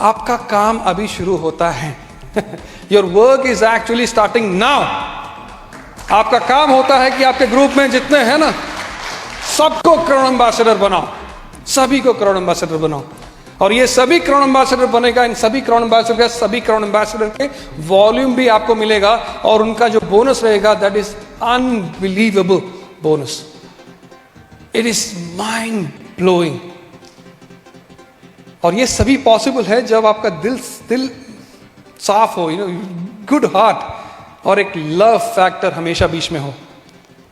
आपका काम अभी शुरू होता है। Your work is actually starting now. आपका काम होता है कि आपके ग्रुप में जितने हैं ना, सबको क्राउन एम्बेसडर बनाओ, सभी को क्राउन एम्बेसडर बनाओ। और ये सभी क्राउन एम्बेसडर बनेगा, इन सभी क्राउन एम्बेसडर, सभी क्राउन एम्बेसडर के वॉल्यूम भी आपको मिलेगा, और उनका जो बोनस रहेगा, that is unbelievable bonus. It is mind blowing. और ये सभी पॉसिबल है जब आपका दिल साफ हो, गुड हार्ट, और एक लव फैक्टर हमेशा बीच में हो।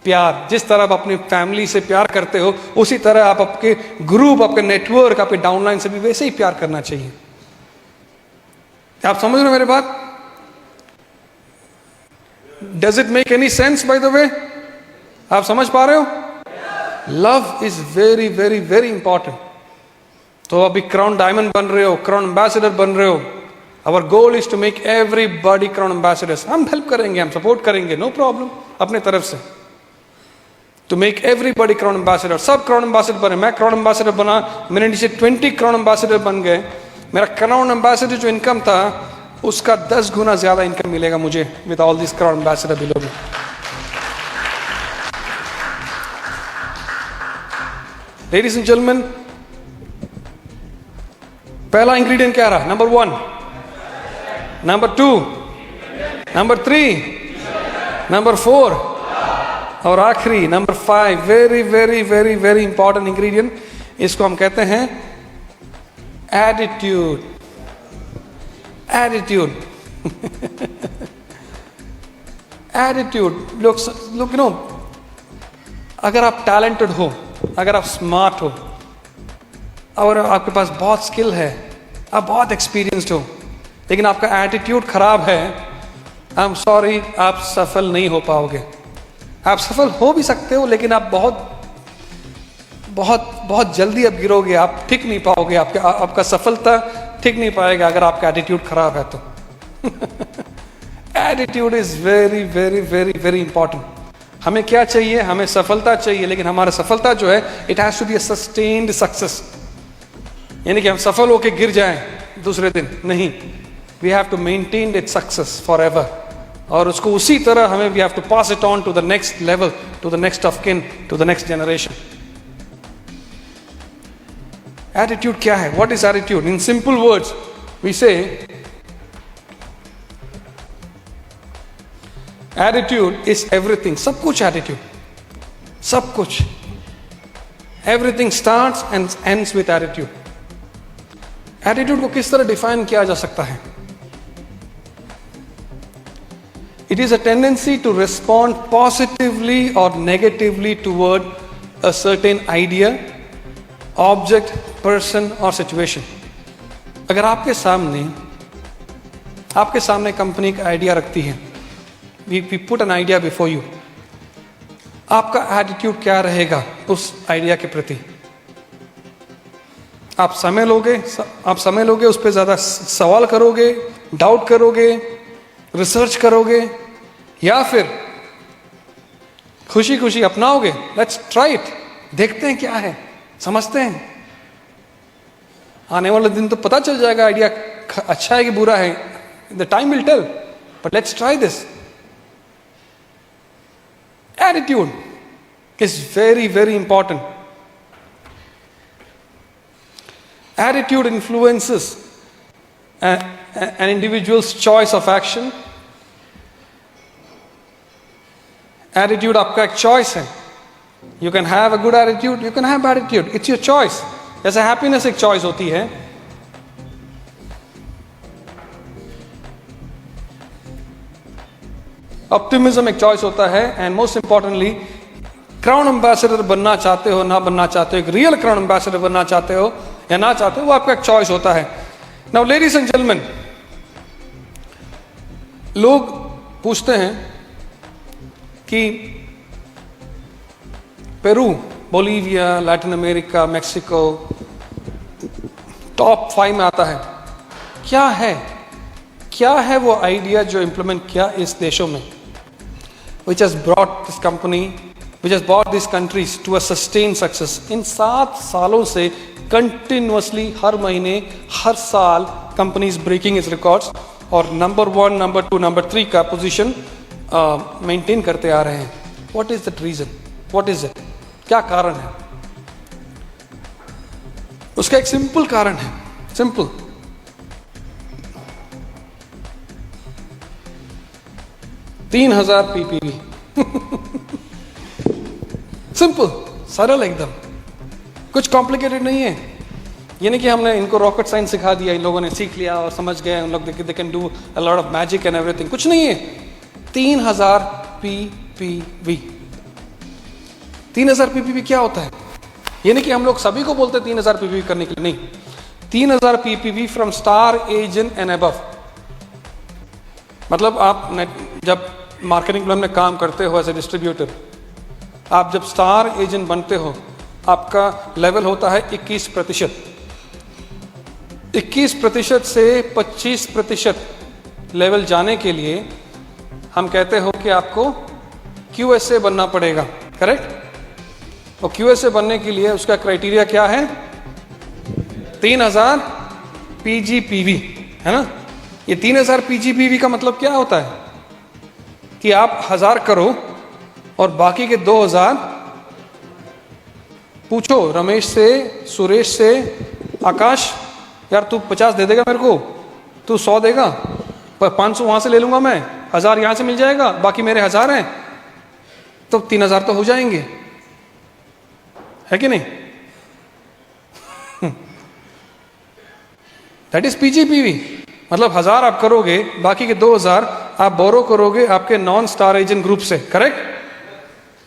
प्यार, जिस तरह आप अपनी फैमिली से प्यार करते हो, उसी तरह आप आपके ग्रुप, आपके नेटवर्क, आपके डाउनलाइन से भी वैसे ही प्यार करना चाहिए। आप समझ रहे हो मेरी बात? Does it make any sense bye the वे? आप समझ पा रहे हो? Love is very very very important. तो अभी क्राउन डायमंड बन रहे हो, क्राउन एम्बेसडर बन रहे हो. Our goal is to make everybody crown ambassadors. हम हेल्प करेंगे, हम सपोर्ट करेंगे, नो प्रॉब्लम, अपने तरफ से. To make everybody crown ambassador. सब क्राउन एम्बेसडर बने. मैं क्राउन एम्बेसडर बना, मेरे नीचे 20 क्राउन एम्बेसडर बन गए. मेरा क्राउन एम्बेसडर जो इनकम था उसका 10 गुना ज्यादा इनकम मिलेगा मुझे with all this crown ambassador below me. Ladies and gentleman, पहला इंग्रेडिएंट क्या रहा? नंबर 1, नंबर 2, नंबर 3, नंबर 4 और आखिरी number 5. Very very very very important ingredient. इसको हम कहते हैं एटीट्यूड. एटीट्यूड. एटीट्यूड. लोग यू नो, अगर आप टैलेंटेड हो, अगर आप स्मार्ट हो और आपके पास बहुत स्किल है, आप बहुत एक्सपीरियंस्ड हो, लेकिन आपका एटीट्यूड खराब है, आई एम सॉरी, आप सफल नहीं हो पाओगे. आप सफल हो भी सकते हो, लेकिन आप बहुत बहुत बहुत जल्दी आप गिरोगे, आप टिक नहीं पाओगे, आपका सफलता टिक नहीं पाएगा अगर आपका एटीट्यूड खराब है तो. Attitude is very very very very important. हमें क्या चाहिए? हमें सफलता चाहिए, लेकिन हमारा सफलता जो है, it has to be a sustained success. यानी कि हम सफल होके गिर जाएं दूसरे दिन, नहीं. We have to maintain it success for ever. और उसको उसी तरह हमें we have to pass it on to the next level, to the next of kin, to the next generation. Attitude क्या है? What is attitude? In simple words we say attitude is everything. सब कुछ attitude, सब कुछ. Everything starts and ends with attitude. Attitude को किस तरह define किया जा सकता है? It is a tendency to respond positively और negatively toward a certain idea, object, person और सिचुएशन. अगर आपके सामने कंपनी का आइडिया रखती है, we put an idea before you, आपका एटीट्यूड क्या रहेगा उस आइडिया के प्रति? आप समय लोगे, उस पर ज्यादा सवाल करोगे, डाउट करोगे, रिसर्च करोगे, या फिर खुशी खुशी अपनाओगे? लेट्स ट्राई इट, देखते हैं क्या है, समझते हैं. आने वाले दिन तो पता चल जाएगा आइडिया अच्छा है कि बुरा है. The time will tell, but let's try this. Attitude is very very important. Attitude influences an individual's choice of action. Attitude आपका एक choice है. You can have a good attitude, you can have bad attitude. It's your choice. जैसे happiness एक choice होती है. Optimism एक choice होता है. And most importantly, crown ambassador बनना चाहते हो, ना बनना चाहते हो, एक रियल क्राउन एम्बेसडर बनना चाहते हो या ना चाहते हो, वो आपका एक चॉइस होता है. नाउ लेडीज एंड जेंटलमैन, लोग पूछते हैं कि Peru, Bolivia, Latin America, Mexico top 5 में आता है. क्या है वो आइडिया जो इंप्लीमेंट किया इस देशों में, which has brought this company, which has brought these countries to a sustained success. इन 7 सालों से कंटिन्यूअसली हर महीने, हर साल कंपनीज ब्रेकिंग इज रिकॉर्ड्स और नंबर 1, नंबर 2, नंबर 3 का पोजीशन मेंटेन करते आ रहे हैं. What is the reason? What is it? क्या कारण है? उसका एक सिंपल कारण है. सिंपल. $3,000 PPV. सिंपल, सरल एकदम, कुछ कॉम्प्लिकेटेड नहीं है. यानी कि हमने इनको रॉकेट साइंस सिखा दिया, इन लोगों ने सीख लिया और समझ गए, उन लोग they can do a lot of magic and everything. कुछ नहीं है. 3,000 PPV. 3,000 PPV क्या होता है? यानी कि हम लोग सभी को बोलते हैं 3,000 PPV करने के लिए, नहीं. 3,000 PPV from star agent and above. मतलब आप जब मार्केटिंग प्लान में काम करते हो एज ए डिस्ट्रीब्यूटर, आप जब स्टार एजेंट बनते हो आपका लेवल होता है 21%। 21% से 25% लेवल जाने के लिए हम कहते हो कि आपको QSA बनना पड़ेगा, करेक्ट। और QSA बनने के लिए उसका क्राइटेरिया क्या है? 3000 PGPV, है ना। ये 3000 PGPV का मतलब क्या होता है कि आप 1000 करो और बाकी के 2000 पूछो रमेश से, सुरेश से, आकाश यार तू 50 दे देगा मेरे को, तू 100 देगा, पर 500 वहां से ले लूंगा मैं, 1000 यहां से मिल जाएगा, बाकी मेरे 1000 हैं, तो 3000 तो हो जाएंगे, है कि नहीं? That is PGPV। मतलब 1000 आप करोगे, बाकी के 2000 आप बोरो करोगे आपके नॉन स्टार एजेंट ग्रुप से, correct.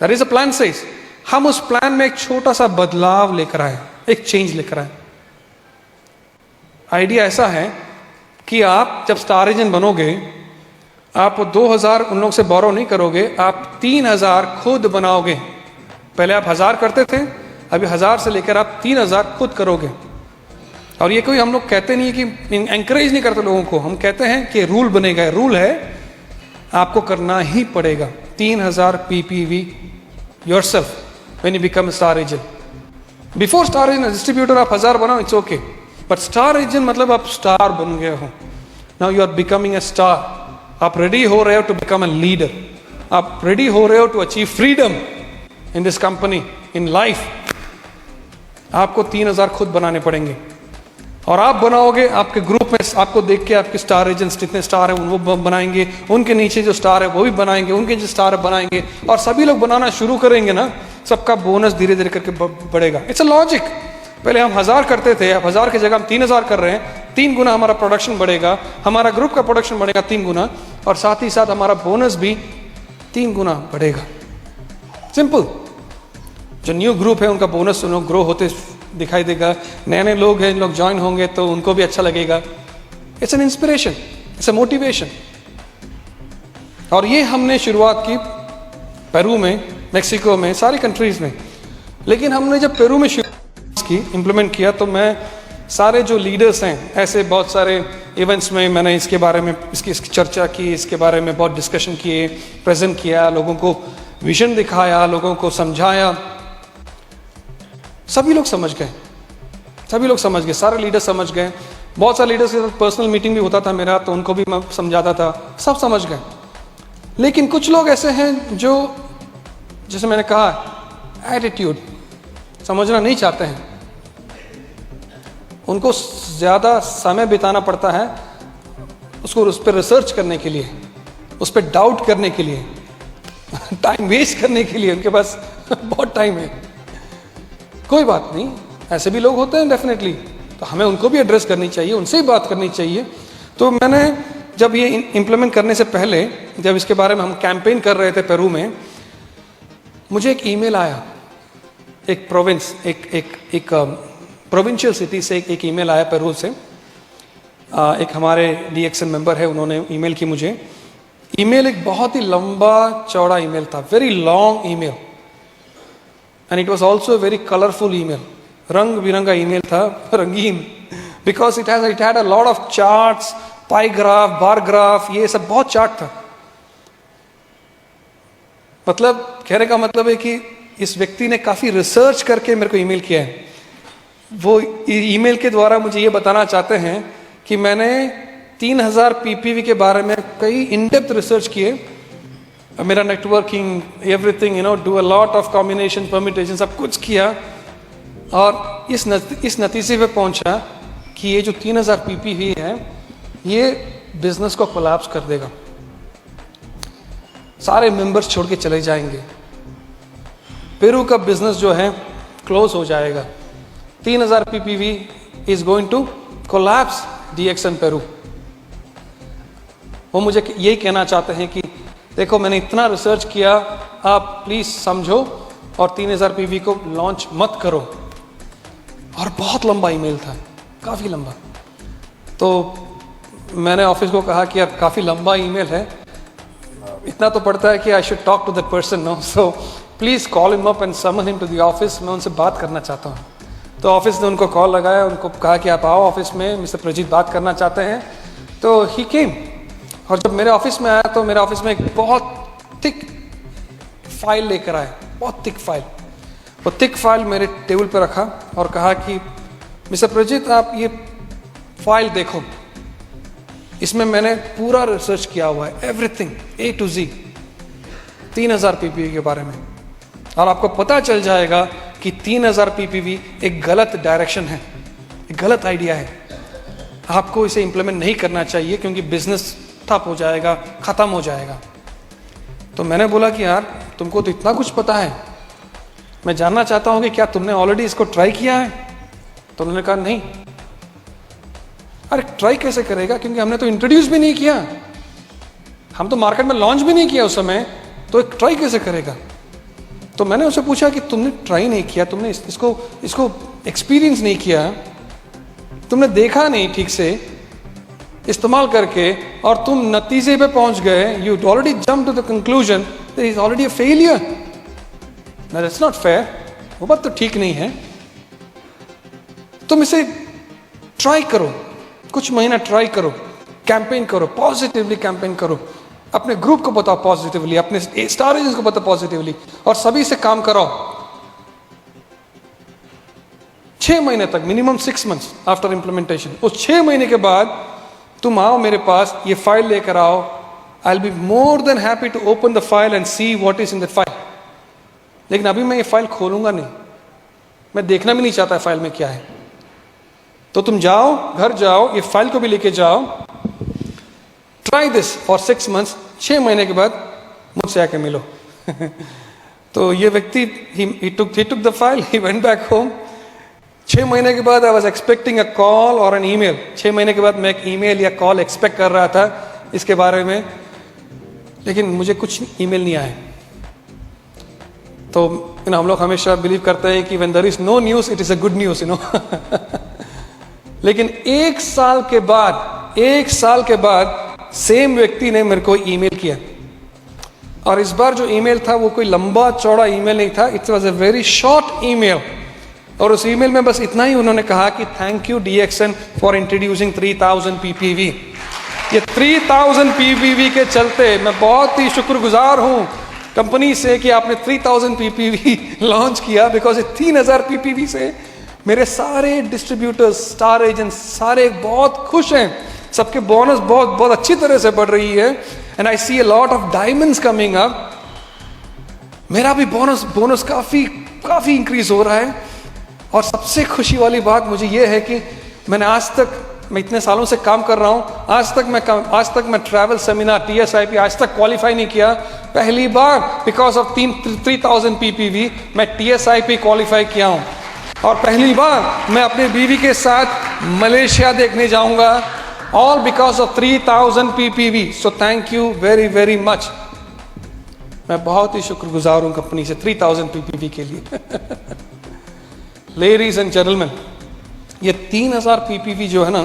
That is a plan size. हम उस प्लान में एक छोटा सा बदलाव लेकर आए, एक चेंज लेकर आए। आइडिया ऐसा है कि आप जब स्टार एजेंट बनोगे, आप 2000 उन लोग से बोरो नहीं करोगे, आप 3000 खुद बनाओगे। पहले आप 1000 करते थे, अभी 1000 से लेकर आप 3000 खुद करोगे। और ये कोई हम लोग कहते नहीं है कि एंकरेज नहीं करते लोगों को, हम कहते हैं कि रूल बनेगा, रूल है आपको करना ही पड़ेगा। 3000 PPV yourself when you become star agent. Before star agent distributor आप 1000 बनाओ, it's okay, but star agent मतलब आप स्टार बन गए हो। Now you are becoming a star. आप रेडी हो रहे हो टू बिकम ए लीडर, आप रेडी हो रहे हो to achieve freedom in this company, in life. आपको 3000 खुद बनाने पड़ेंगे और आप बनाओगे। आपके ग्रुप में आपको देख के आपके स्टार एजेंट्स जितने स्टार हैं वो बनाएंगे, उनके नीचे जो स्टार है वो भी बनाएंगे, उनके जो स्टार है बनाएंगे, और सभी लोग बनाना शुरू करेंगे ना, सबका बोनस धीरे धीरे करके बढ़ेगा। It's a logic. पहले हम 1000 करते थे, अब 1000 की जगह हम 3000 कर रहे हैं, 3 गुना हमारा प्रोडक्शन बढ़ेगा, हमारा ग्रुप का प्रोडक्शन बढ़ेगा 3 गुना, और साथ ही साथ हमारा बोनस भी 3 गुना बढ़ेगा। सिंपल। जो न्यू ग्रुप है उनका बोनस ग्रो होते दिखाई देगा, नए नए लोग हैं, लोग ज्वाइन होंगे तो उनको भी अच्छा लगेगा। It's an inspiration, it's a motivation. और ये हमने शुरुआत की पेरू में, मेक्सिको में, सारी कंट्रीज में। लेकिन हमने जब पेरू में की इम्प्लीमेंट किया तो मैं सारे जो लीडर्स हैं, ऐसे बहुत सारे इवेंट्स में मैंने इसके बारे में इसकी चर्चा की, इसके बारे में बहुत डिस्कशन किए, प्रेजेंट किया, लोगों को विजन दिखाया, लोगों को समझाया। सभी लोग समझ गए, सभी लोग समझ गए, सारे लीडर समझ गए। बहुत सारे लीडर्स के साथ पर्सनल मीटिंग भी होता था मेरा, तो उनको भी मैं समझाता था, सब समझ गए। लेकिन कुछ लोग ऐसे हैं जो, जैसे मैंने कहा, एटीट्यूड, समझना नहीं चाहते हैं। उनको ज़्यादा समय बिताना पड़ता है उसको उस पर रिसर्च करने के लिए, उस पर डाउट करने के लिए, टाइम वेस्ट करने के लिए। उनके पास बहुत टाइम है। कोई बात नहीं, ऐसे भी लोग होते हैं डेफिनेटली, तो हमें उनको भी एड्रेस करनी चाहिए, उनसे ही बात करनी चाहिए। तो मैंने जब ये इम्प्लीमेंट करने से पहले, जब इसके बारे में हम कैंपेन कर रहे थे पेरू में, मुझे एक ईमेल आया, एक प्रोविंस, एक प्रोविंशियल सिटी से एक ईमेल आया पेरू से। एक हमारे DXN मेंबर है, उन्होंने ईमेल की मुझे। ईमेल एक बहुत ही लंबा चौड़ा ईमेल था, very long email, and it was also very colourful email. रंग बिरंगा ईमेल था, रंगीन, because it had a lot of charts, pi graph, bar graph, ये सब बहुत चार्ट था। मतलब कहने का मतलब है कि इस व्यक्ति ने काफी रिसर्च करके मेरे को ईमेल किया है। वो ईमेल के द्वारा मुझे ये बताना चाहते हैं कि मैंने 3000 PPV के बारे में कई इन डेप्थ रिसर्च किए, मेरा networking, everything, do a lot of combination, permutation, सब कुछ किया, और इस नतीजे पे पहुंचा कि ये जो 3000 PPV है ये बिजनेस को कोलैप्स कर देगा, सारे मेंबर्स छोड़ के चले जाएंगे, पेरू का बिजनेस जो है क्लोज हो जाएगा, 3000 PPV is going to collapse DXN Peru. वो मुझे यही कहना चाहते हैं कि देखो मैंने इतना रिसर्च किया, आप प्लीज समझो और 3000 PPV को लॉन्च मत करो। और बहुत लंबा ईमेल था, काफी लंबा। तो मैंने ऑफिस को कहा कि यार काफी लंबा ईमेल है, इतना तो पड़ता है कि I should talk to that person, no, so please call him up and summon him to the office, मैं उनसे बात करना चाहता हूँ। तो ऑफिस ने उनको कॉल लगाया, उनको कहा कि आप आओ ऑफिस में, मिस्टर प्रजीत बात करना चाहते हैं। तो ही केम, और जब मेरे ऑफिस में आया तो मेरे ऑफिस में एक बहुत थिक फाइल लेकर आया, बहुत थिक फाइल। वो थिक फाइल मेरे टेबल पर रखा और कहा कि मिस्टर प्रजीत आप ये फाइल देखो, इसमें मैंने पूरा रिसर्च किया हुआ है, everything A to Z 3000 PPV के बारे में, और आपको पता चल जाएगा कि 3000 PPV एक गलत डायरेक्शन है, एक गलत आइडिया है, आपको इसे इंप्लीमेंट नहीं करना चाहिए क्योंकि बिजनेस ठप हो जाएगा, खत्म हो जाएगा। तो मैंने बोला कि यार तुमको तो इतना कुछ पता है, मैं जानना चाहता हूं कि क्या तुमने ऑलरेडी इसको ट्राई किया है? तो उन्होंने कहा नहीं। अरे ट्राई कैसे करेगा, क्योंकि हमने तो इंट्रोड्यूस भी नहीं किया, हम तो मार्केट में लॉन्च भी नहीं किया उस समय, तो एक ट्राई कैसे करेगा? तो मैंने उससे पूछा कि तुमने ट्राई नहीं किया, तुमने इसको एक्सपीरियंस नहीं किया, तुमने देखा नहीं ठीक से इस्तेमाल करके, और तुम नतीजे पे पहुंच गए, you already jump to the conclusion that is already a failure, that's not fair, वो बात तो ठीक नहीं है। तुम इसे ट्राई करो, कुछ महीना ट्राई करो, कैंपेन करो, पॉजिटिवली कैंपेन करो, अपने ग्रुप को बताओ पॉजिटिवली, अपने स्टार एजेंट्स को बताओ पॉजिटिवली, और सभी से काम कराओ 6 महीने तक, मिनिमम 6 months आफ्टर इंप्लीमेंटेशन। उस 6 महीने के बाद तुम आओ मेरे पास, ये फाइल लेकर आओ, I will be more than happy to open the file and see what is in that file. लेकिन अभी मैं ये फाइल खोलूंगा नहीं, मैं देखना भी नहीं चाहता फाइल में क्या है। तो तुम जाओ, घर जाओ, ये फाइल को भी लेके जाओ, ट्राई दिस फॉर 6 months, 6 महीने के बाद मुझसे आके मिलो। तो ये व्यक्ति he took the file, he went back home। 6 महीने के बाद I was expecting a call और एन ईमेल। 6 महीने के बाद मैं एक ईमेल या कॉल एक्सपेक्ट कर रहा था इसके बारे में, लेकिन मुझे कुछ ईमेल नहीं आए। तो हम लोग हमेशा बिलीव करते हैं कि when there is no news it is a good news, लेकिन 1 साल के बाद सेम व्यक्ति ने मेरे को ईमेल किया, और इस बार जो ईमेल था वो कोई लंबा चौड़ा ईमेल नहीं था, it was a very short email. और उस ईमेल में बस इतना ही उन्होंने कहा कि thank you DXN for introducing 3000 PPV। ये 3000 PPV के चलते मैं बहुत ही शुक्रगुजार हूं कंपनी से कि आपने 3000 PPV लॉन्च किया, बिकॉज ये 3000 PPV से मेरे सारे डिस्ट्रीब्यूटर्स, स्टार एजेंट्स सारे बहुत खुश हैं, सबके बोनस बहुत अच्छी तरह से बढ़ रही है, and I see a lot of diamonds coming up. मेरा भी बोनस काफी इंक्रीज हो रहा है। और सबसे खुशी वाली बात मुझे यह है कि मैं इतने सालों से काम कर रहा हूं, आज तक मैं ट्रैवल सेमिनार TSIP आज तक क्वालिफाई नहीं किया। पहली बार बिकॉज ऑफ 3000 PPV मैं TSIP क्वालिफाई किया हूं, और पहली बार मैं अपने बीवी के साथ मलेशिया देखने जाऊंगा, all because of 3000 PPV। So thank you very very much. मैं बहुत ही शुक्रगुजार हूं कंपनी से 3000 PPV के लिए। लेडीज एंड जेंटलमैन, ये 3000 PPV जो है ना,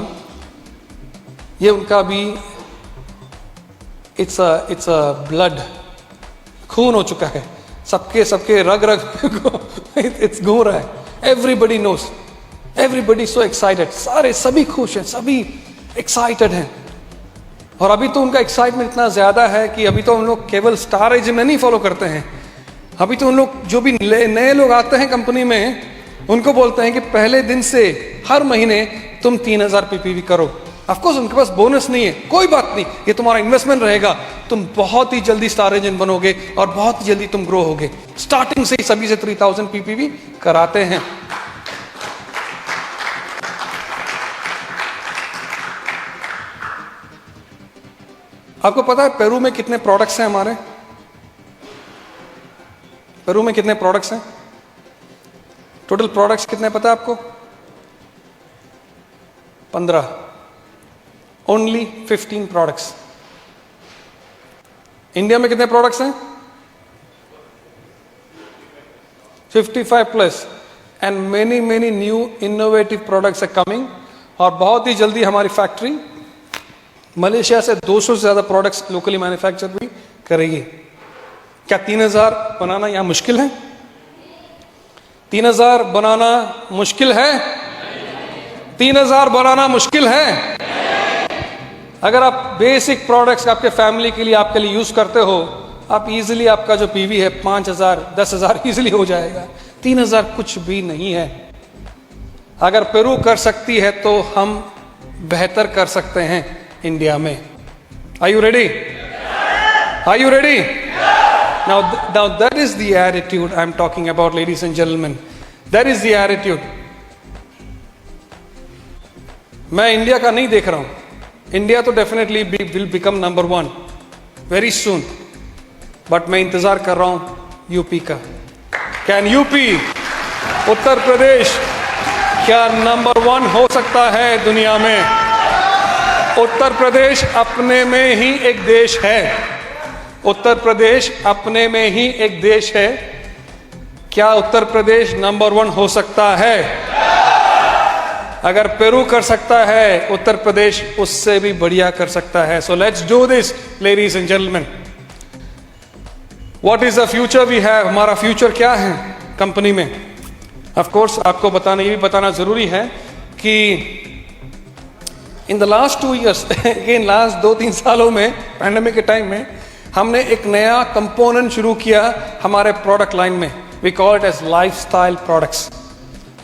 ये उनका भी इट्स अ ब्लड, खून हो चुका है, सबके रग इट्स घूम रहा है। Everybody knows, everybody so excited, सभी खुश हैं, सभी एक्साइटेड हैं। और अभी तो उनका एक्साइटमेंट इतना ज्यादा है कि अभी तो हम लोग केवल स्टार एजेंट में नहीं फॉलो करते हैं, अभी तो उन लोग जो भी नए लोग आते हैं कंपनी में, उनको बोलते हैं कि पहले दिन से हर महीने तुम 3000 PPV करो। ऑफकोर्स उनके पास बोनस नहीं है, कोई बात नहीं, ये तुम्हारा इन्वेस्टमेंट रहेगा, तुम बहुत ही जल्दी स्टार एजेंट बनोगे और बहुत ही जल्दी तुम ग्रो होगे। स्टार्टिंग से ही सभी से 3000 PPV कराते हैं। आपको पता है पेरू में कितने प्रोडक्ट्स हैं हमारे? पेरू में कितने प्रोडक्ट्स हैं? टोटल प्रोडक्ट्स कितने पता है आपको? 15, ओनली 15 प्रोडक्ट्स। इंडिया में कितने प्रोडक्ट्स हैं? 55 plus, and many new innovative products are coming. और बहुत ही जल्दी हमारी फैक्ट्री मलेशिया से 200 से ज्यादा प्रोडक्ट्स लोकली मैन्युफैक्चर भी करेगी। क्या 3000 बनाना यहाँ मुश्किल है? 3000 बनाना मुश्किल है? 3000 बनाना मुश्किल है? अगर आप बेसिक प्रोडक्ट्स आपके फैमिली के लिए, आपके लिए यूज करते हो, आप इजीली, आपका जो पीवी है 5000 10,000 इजीली हो जाएगा। 3000 कुछ भी नहीं है। अगर पेरू कर सकती है तो हम बेहतर कर सकते हैं इंडिया में। Are you ready? Are you ready? Now that is the attitude I'm talking about, ladies and gentlemen. That is the attitude. मैं इंडिया का नहीं देख रहा हूं। इंडिया तो definitely will become number 1 very soon. But मैं इंतजार कर रहा हूं यूपी का। कैन यूपी, उत्तर प्रदेश क्या नंबर 1 हो सकता है दुनिया में? उत्तर प्रदेश अपने में ही एक देश है। उत्तर प्रदेश अपने में ही एक देश है। क्या उत्तर प्रदेश नंबर 1 हो सकता है? अगर पेरू कर सकता है, उत्तर प्रदेश उससे भी बढ़िया कर सकता है। So let's do this ladies and gentleman. What is the future we have? हमारा फ्यूचर क्या है कंपनी में? ऑफ कोर्स आपको बताना, ये भी बताना जरूरी है कि इन the last 2 years, again last 2-3 सालों में, पैंडेमिक के टाइम में, हमने एक नया कंपोनेंट शुरू किया हमारे प्रोडक्ट लाइन में। We call it as lifestyle products.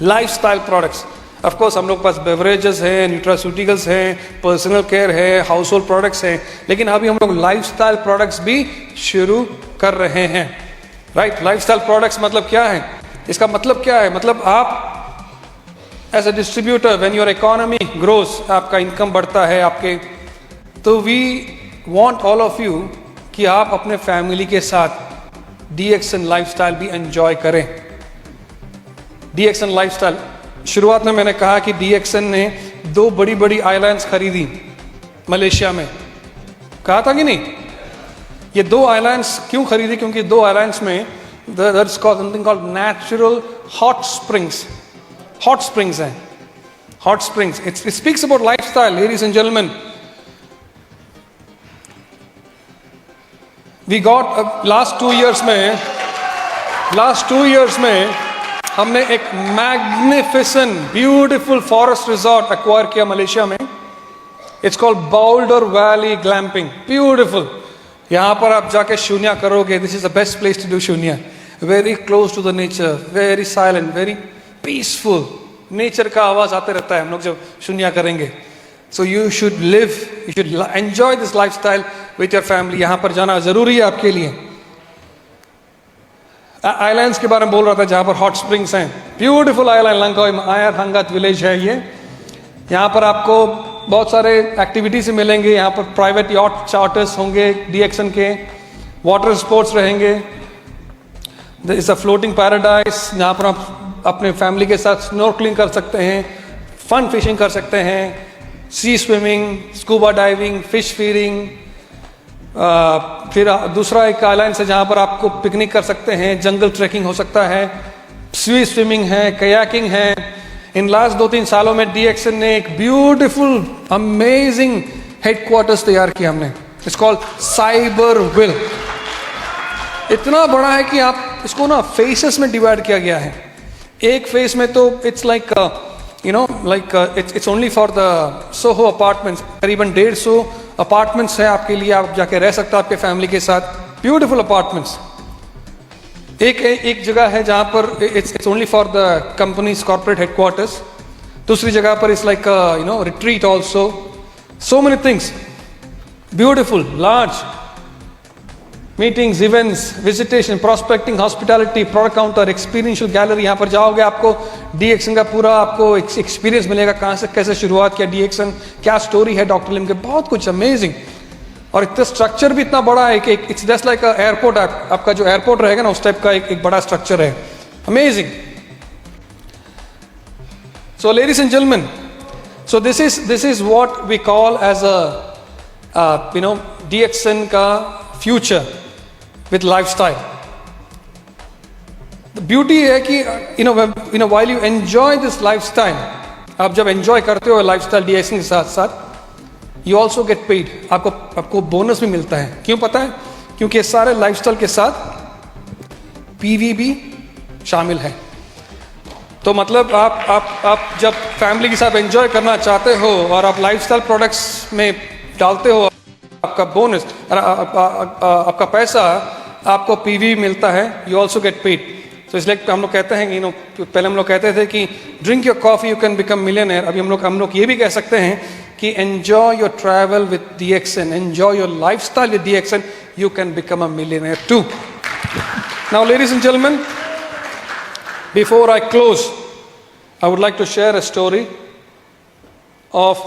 Lifestyle products, of course हम लोग के पास बेवरेजेस हैं, न्यूट्रास्यूटिकल्स हैं, पर्सनल केयर है, हाउस होल्ड प्रोडक्ट्स हैं, लेकिन अभी हम लोग लाइफस्टाइल प्रोडक्ट्स भी शुरू कर रहे हैं। राइट? लाइफस्टाइल प्रोडक्ट्स मतलब क्या है? इसका मतलब क्या है? मतलब आप as a distributor, when your economy grows, आपका इनकम बढ़ता है आपके, तो we want all of you कि आप अपने फैमिली के साथ डीएक्सन लाइफस्टाइल भी एंजॉय करें। डीएक्सन लाइफस्टाइल, शुरुआत में मैंने कहा कि डीएक्सन ने 2 बड़ी बड़ी आइलैंड्स खरीदी मलेशिया में, कहा था कि नहीं? ये 2 आइलैंड्स क्यों खरीदी? क्योंकि 2 आइलैंड्स में there is called something called natural hot springs. Hot springs हैं, hot springs. It speaks about lifestyle, ladies and gentleman. We got last 2 years में हमने एक magnificent beautiful forest resort acquire किया मलेशिया में। It's called Boulder Valley glamping. Beautiful. यहाँ पर आप जाके शून्य करोगे। This is the best place to do शून्य। Very close to the nature, very silent, very peaceful. Nature का आवाज आते रहता है हम लोग जब शून्य करेंगे। So you should live, you should enjoy this lifestyle with your family. यहाँ पर जाना जरूरी है आपके लिए। आइलैंड्स के बारे में बोल रहा था जहाँ पर हॉट स्प्रिंग्स हैं। ब्यूटीफुल आइलैंड लंकावी आयर हंगत विलेज है ये। यहाँ पर आपको बहुत सारे एक्टिविटीज मिलेंगे। यहाँ पर प्राइवेट यॉट चार्टर्स होंगे डीएक्सन के, वाटर स्पोर्ट्स रहेंगे। This is a floating paradise जहाँ पर आप अपने फैमिली के साथ स्नॉर्कलिंग कर सकते हैं, फन फिशिंग कर सकते हैं, sea swimming, scuba diving, fish feeding. फिर दूसरा एक आइलैंड है जहाँ पर आपको पिकनिक कर सकते हैं, जंगल ट्रैकिंग हो सकता है, सी स्विमिंग है, कयाकिंग है। इन लास्ट 2-3 सालों में डीएक्सन ने एक ब्यूटीफुल अमेजिंग हेडक्वार्टर्स तैयार किया हमने। It's called cyber will. इतना बड़ा है कि आप इसको ना फेसेस में डिवाइड किया गया है। एक फेस में तो it's like it's only for the Soho apartments। करीबन 150 अपार्टमेंट्स है आपके लिए, आप जाके रह सकते हो आपके फैमिली के साथ। Beautiful apartments. एक जगह है जहां पर it's only for the company's corporate headquarters। दूसरी जगह पर it's like retreat also। So many things। Beautiful, large meetings, events, visitation, prospecting, hospitality, product counter, experiential gallery. यहाँ पर जाओगे आपको डीएक्सन का पूरा आपको एक्सपीरियंस मिलेगा। कहाँ से कैसे शुरुआत किया डीएक्सन, क्या स्टोरी है डॉक्टर लिम के, बहुत कुछ अमेजिंग। और इतना स्ट्रक्चर भी इतना बड़ा है कि इट्स जस्ट लाइक एयरपोर्ट। आपका जो एयरपोर्ट रहेगा ना उस टाइप का एक बड़ा स्ट्रक्चर है। Amazing. So ladies and gentleman, so this is what we call as a DXN का future with lifestyle। The beauty है कि while you enjoy this lifestyle, आप जब enjoy करते हो lifestyle डीएक्सन के साथ साथ, you also get paid। आपको बोनस भी मिलता है। क्यों पता है? क्योंकि ये सारे लाइफस्टाइल के साथ पीवी भी शामिल है। तो मतलब आप जब फैमिली के साथ एंजॉय करना चाहते हो और आप लाइफस्टाइल प्रोडक्ट्स में डालते हो, आपका बोनस, आपका पैसा आपको पीवी मिलता है, यू ऑल्सो गेट पेड। तो इसलिए हम लोग कहते हैं कि पहले हम लोग कहते थे कि drink your coffee you can become millionaire. अभी हम लोग ये भी कह सकते हैं कि enjoy your travel with DXN, enjoy your lifestyle with DXN, you can become a millionaire too. Now ladies and gentleman, before I close, I would like to share a story of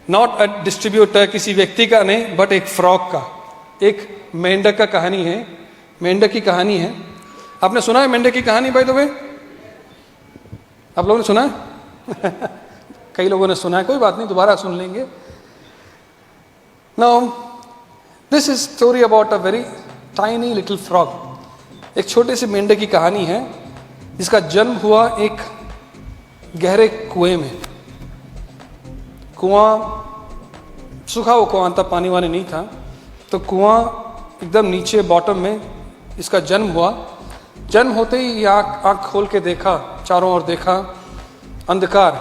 not a distributor, किसी व्यक्ति का नहीं, but एक frog का, एक मेंढक का कहानी है, मेंढक की कहानी है। आपने सुना है मेंढक की कहानी बाय द वे? आप लोगों ने सुना है? कई लोगों ने सुना है, कोई बात नहीं, दोबारा सुन लेंगे। Now, this is story about a very tiny little frog. एक छोटे से मेंढक की कहानी है जिसका जन्म हुआ एक गहरे कुएं में। कुआं सूखा हुआ कुआं था, पानी वानी नहीं था, तो कुआं एकदम नीचे बॉटम में इसका जन्म हुआ। जन्म होते ही आँख खोल के देखा, चारों ओर देखा, अंधकार,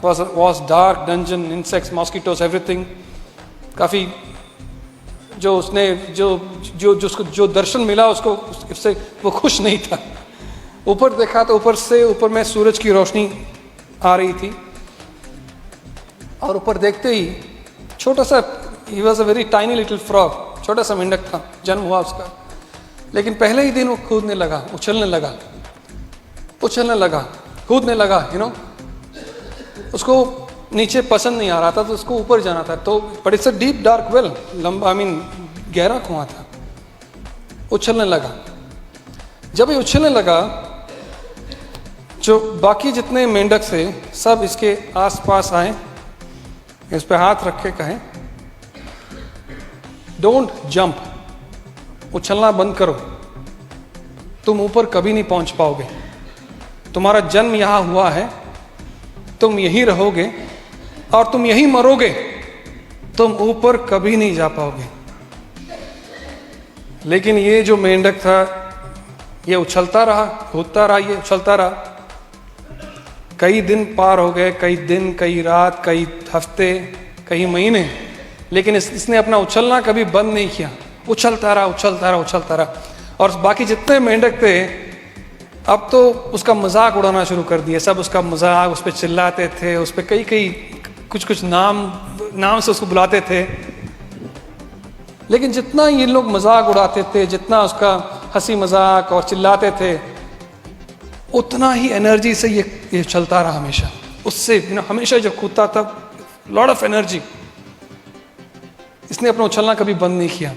was dark, dungeon, insects, mosquitoes, everything। काफ़ी जो उसने जो दर्शन मिला उसको, उससे वो खुश नहीं था। ऊपर देखा तो ऊपर में सूरज की रोशनी आ रही थी, और ऊपर देखते ही छोटा सा, he was a very tiny little frog, छोटा सा मेंढक था, जन्म हुआ उसका। लेकिन पहले ही दिन वो कूदने लगा, उछलने लगा, कूदने लगा, उसको नीचे पसंद नहीं आ रहा था, तो उसको ऊपर जाना था। तो but it's a deep dark well, लंबा, गहरा कुआं था। उछलने लगा। जब ये उछलने लगा, जो बाकी जितने मेंढक थे सब इसके आसपास आए, इस पे हाथ रख के कहें, डोंट जंप, उछलना बंद करो, तुम ऊपर कभी नहीं पहुंच पाओगे, तुम्हारा जन्म यहां हुआ है, तुम यहीं रहोगे और तुम यहीं मरोगे, तुम ऊपर कभी नहीं जा पाओगे। लेकिन ये जो मेंढक था, ये उछलता रहा, कूदता रहा, ये उछलता रहा। कई दिन पार हो गए, कई दिन, कई रात, कई हफ्ते, कई महीने, लेकिन इसने अपना उछलना कभी बंद नहीं किया। उछलता रहा। और बाकी जितने मेंढक थे अब तो उसका मजाक उड़ाना शुरू कर दिया। सब उसका मजाक, उस पर चिल्लाते थे, उस पर कई कुछ नाम से उसको बुलाते थे। लेकिन जितना ये लोग मजाक उड़ाते थे, जितना उसका हंसी मजाक और चिल्लाते थे, उतना ही एनर्जी से ये चलता रहा हमेशा। उससे हमेशा जब कूदता था, लॉट ऑफ एनर्जी। इसने अपना उछलना कभी बंद नहीं किया।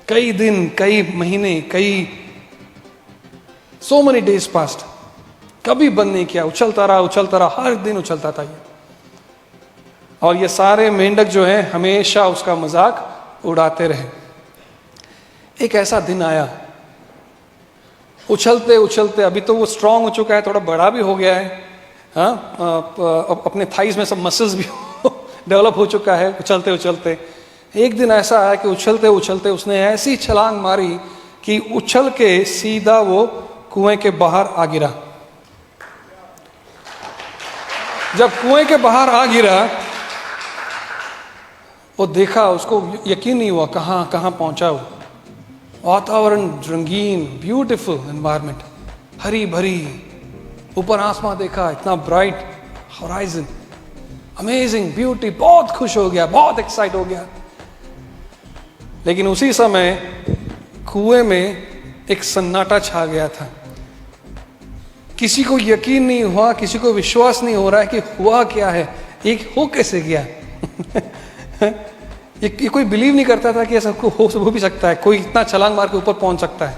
कई दिन, कई महीने, so many days passed, कभी बंद नहीं किया, उछलता रहा, हर दिन उछलता था ये। और ये सारे मेंढक जो हैं हमेशा उसका मजाक उड़ाते रहे। एक ऐसा दिन आया, उछलते, अभी तो वो स्ट्रांग हो चुका है, थोड़ा बड़ा भी हो गया है, अपने थाइज में सब मसल्स भी डेवलप हो चुका है उछलते। एक दिन ऐसा आया कि उछलते उसने ऐसी छलांग मारी कि उछल के सीधा वो कुएं के बाहर आ गिरा। जब कुएं के बाहर आ गिरा, वो देखा, उसको यकीन नहीं हुआ कहां पहुंचा वो। वातावरण रंगीन, ब्यूटीफुल एनवायरनमेंट, हरी भरी, ऊपर आसमां देखा, इतना ब्राइट होराइजन, अमेजिंग ब्यूटी, बहुत खुश हो गया, बहुत एक्साइट हो गया। लेकिन उसी समय कुएं में एक सन्नाटा छा गया था। किसी को यकीन नहीं हुआ, किसी को विश्वास नहीं हो रहा है कि हुआ क्या है, ये हो कैसे गया। ये कोई बिलीव नहीं करता था कि ऐसा हो भी सकता है, कोई इतना छलांग मार के ऊपर पहुंच सकता है।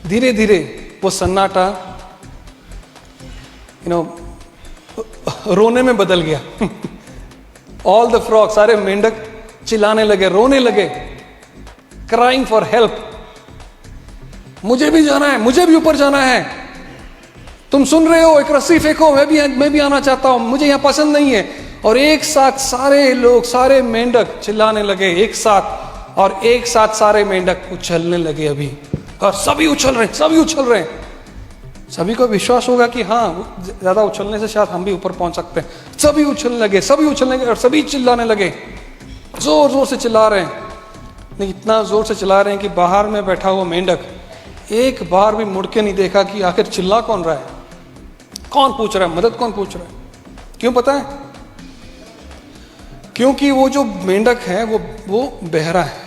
धीरे धीरे वो सन्नाटा रोने में बदल गया। ऑल द फ्रॉग, सारे मेंढक चिल्लाने लगे, रोने लगे, क्राइंग फॉर हेल्प। मुझे भी जाना है, मुझे भी ऊपर जाना है, तुम सुन रहे हो, एक रस्सी फेंको, मैं भी आना चाहता हूं, मुझे यहां पसंद नहीं है। और एक साथ सारे लोग, सारे मेंढक चिल्लाने लगे एक साथ, और एक साथ सारे मेंढक उछलने लगे अभी, और सभी उछल रहे, सभी उछल रहे। सभी को विश्वास होगा कि हाँ, ज्यादा उछलने से शायद हम भी ऊपर पहुंच सकते हैं। सभी उछलने लगे, सभी उछलने लगे, और सभी चिल्लाने लगे, जोर जोर से चिल्ला रहे हैं। लेकिन इतना जोर से चिल्ला रहे हैं कि बाहर में बैठा हुआ मेंढक एक बार भी मुड़ के नहीं देखा कि आखिर चिल्ला कौन रहा है, कौन पूछ रहा है, मदद कौन पूछ रहा है। क्यों पता है? क्योंकि वो जो मेंढक है वो बहरा है,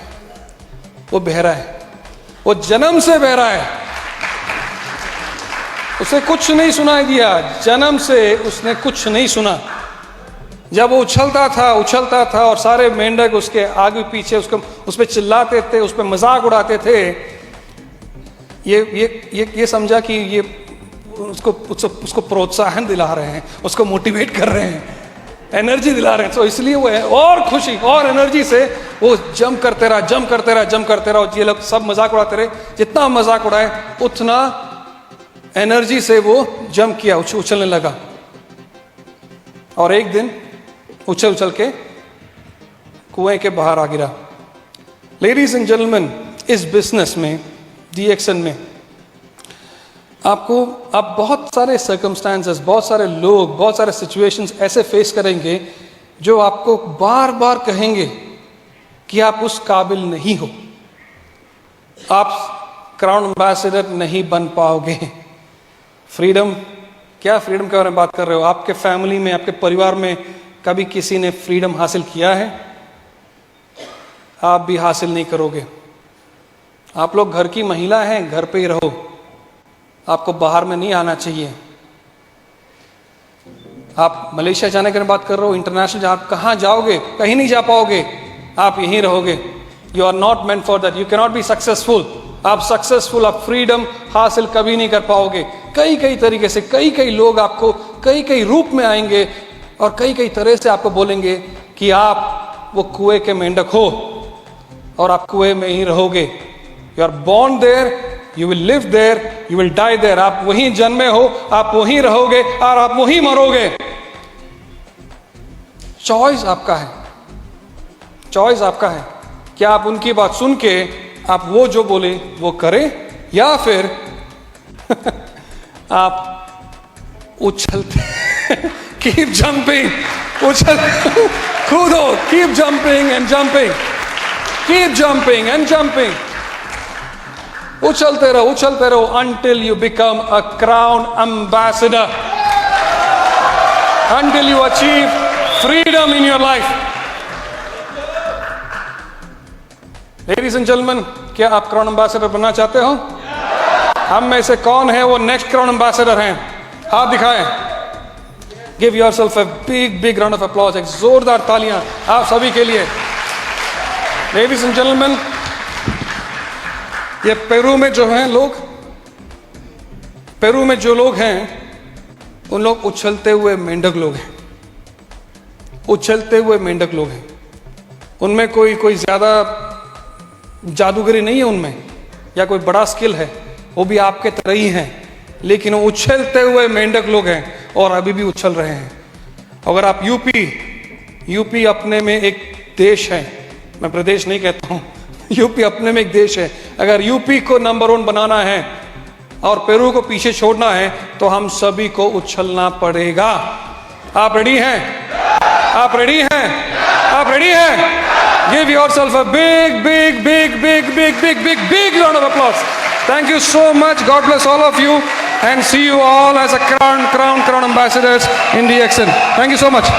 वो बहरा है, वो जन्म से बहरा है। उसे कुछ नहीं सुनाई दिया, जन्म से उसने कुछ नहीं सुना। जब वो उछलता था और सारे मेंढक उसके आगे पीछे उसको उस पर चिल्लाते थे, उस पर मजाक उड़ाते थे, ये समझा कि ये उसको प्रोत्साहन दिला रहे हैं, उसको मोटिवेट कर रहे हैं, एनर्जी दिला रहे हैं। तो इसलिए वो है और खुशी और एनर्जी से वो जंप करते रहा। ये लोग सब मजाक उड़ाते रहे, जितना मजाक उड़ाए उतना एनर्जी से वो जंप किया, उछलने लगा। और एक दिन उछल के कुएं के बाहर आ गिरा। लेडीज एंड जेंटलमैन, इस बिजनेस में, DXN में आप बहुत सारे सर्कमस्टांसेस, बहुत सारे लोग, बहुत सारे सिचुएशंस ऐसे फेस करेंगे जो आपको बार बार कहेंगे कि आप उस काबिल नहीं हो, आप क्राउन एम्बेसडर नहीं बन पाओगे। फ्रीडम, क्या फ्रीडम के बारे में बात कर रहे हो? आपके फैमिली में, आपके परिवार में कभी किसी ने फ्रीडम हासिल किया है? आप भी हासिल नहीं करोगे। आप लोग घर की महिला हैं, घर पे ही रहो, आपको बाहर में नहीं आना चाहिए। आप मलेशिया जाने की बात कर रहे हो, इंटरनेशनल, आप कहाँ जाओगे? कहीं नहीं जा पाओगे, आप यहीं रहोगे। You are not meant for that, you can not be successful. आप सक्सेसफुल, आप फ्रीडम हासिल कभी नहीं कर पाओगे। कई तरीके से कई लोग आपको कई रूप में आएंगे और कई तरह से आपको बोलेंगे कि आप वो कुएं के मेंढक हो और आप कुएं में ही रहोगे। You are born there, you will live there, you will die there. आप वहीं जन्मे हो, आप वहीं रहोगे और आप वहीं मरोगे। चॉइस आपका है, चॉइस आपका है। क्या आप उनकी बात सुन के आप वो जो बोले वो करें, या फिर आप उछलते कीप जंपिंग, कूदो, keep jumping and jumping, keep jumping and jumping. उछलते रहो until you become a crown ambassador, until you achieve freedom in your life. Ladies and gentlemen, क्या आप क्राउन एम्बेसडर बनना चाहते हो? हम में से कौन है वो नेक्स्ट क्राउन एम्बेसडर हैं? हाथ दिखाएं। Give yourself a big round of applause, एक जोरदार तालियां आप सभी के लिए। लेडीज एंड जेंटलमैन, ये पेरू में जो हैं लोग, पेरू में जो लोग हैं उन लोग उछलते हुए मेंढक लोग हैं, उछलते हुए मेंढक लोग हैं। उनमें कोई ज्यादा जादूगरी नहीं है उनमें, या कोई बड़ा स्किल है, वो भी आपके तरह ही हैं, लेकिन वो उछलते हुए मेंढक लोग हैं और अभी भी उछल रहे हैं। अगर आप यूपी अपने में एक देश है, मैं प्रदेश नहीं कहता हूं, यूपी अपने में एक देश है। अगर यूपी को नंबर 1 बनाना है और पेरू को पीछे छोड़ना है तो हम सभी को उछलना पड़ेगा। आप रेडी हैं? आप रेडी हैं? आप रेडी हैं? Give yourself a big round of applause. Thank you so much. God bless all of you and see you all as a crown ambassadors in DXN. Thank you so much.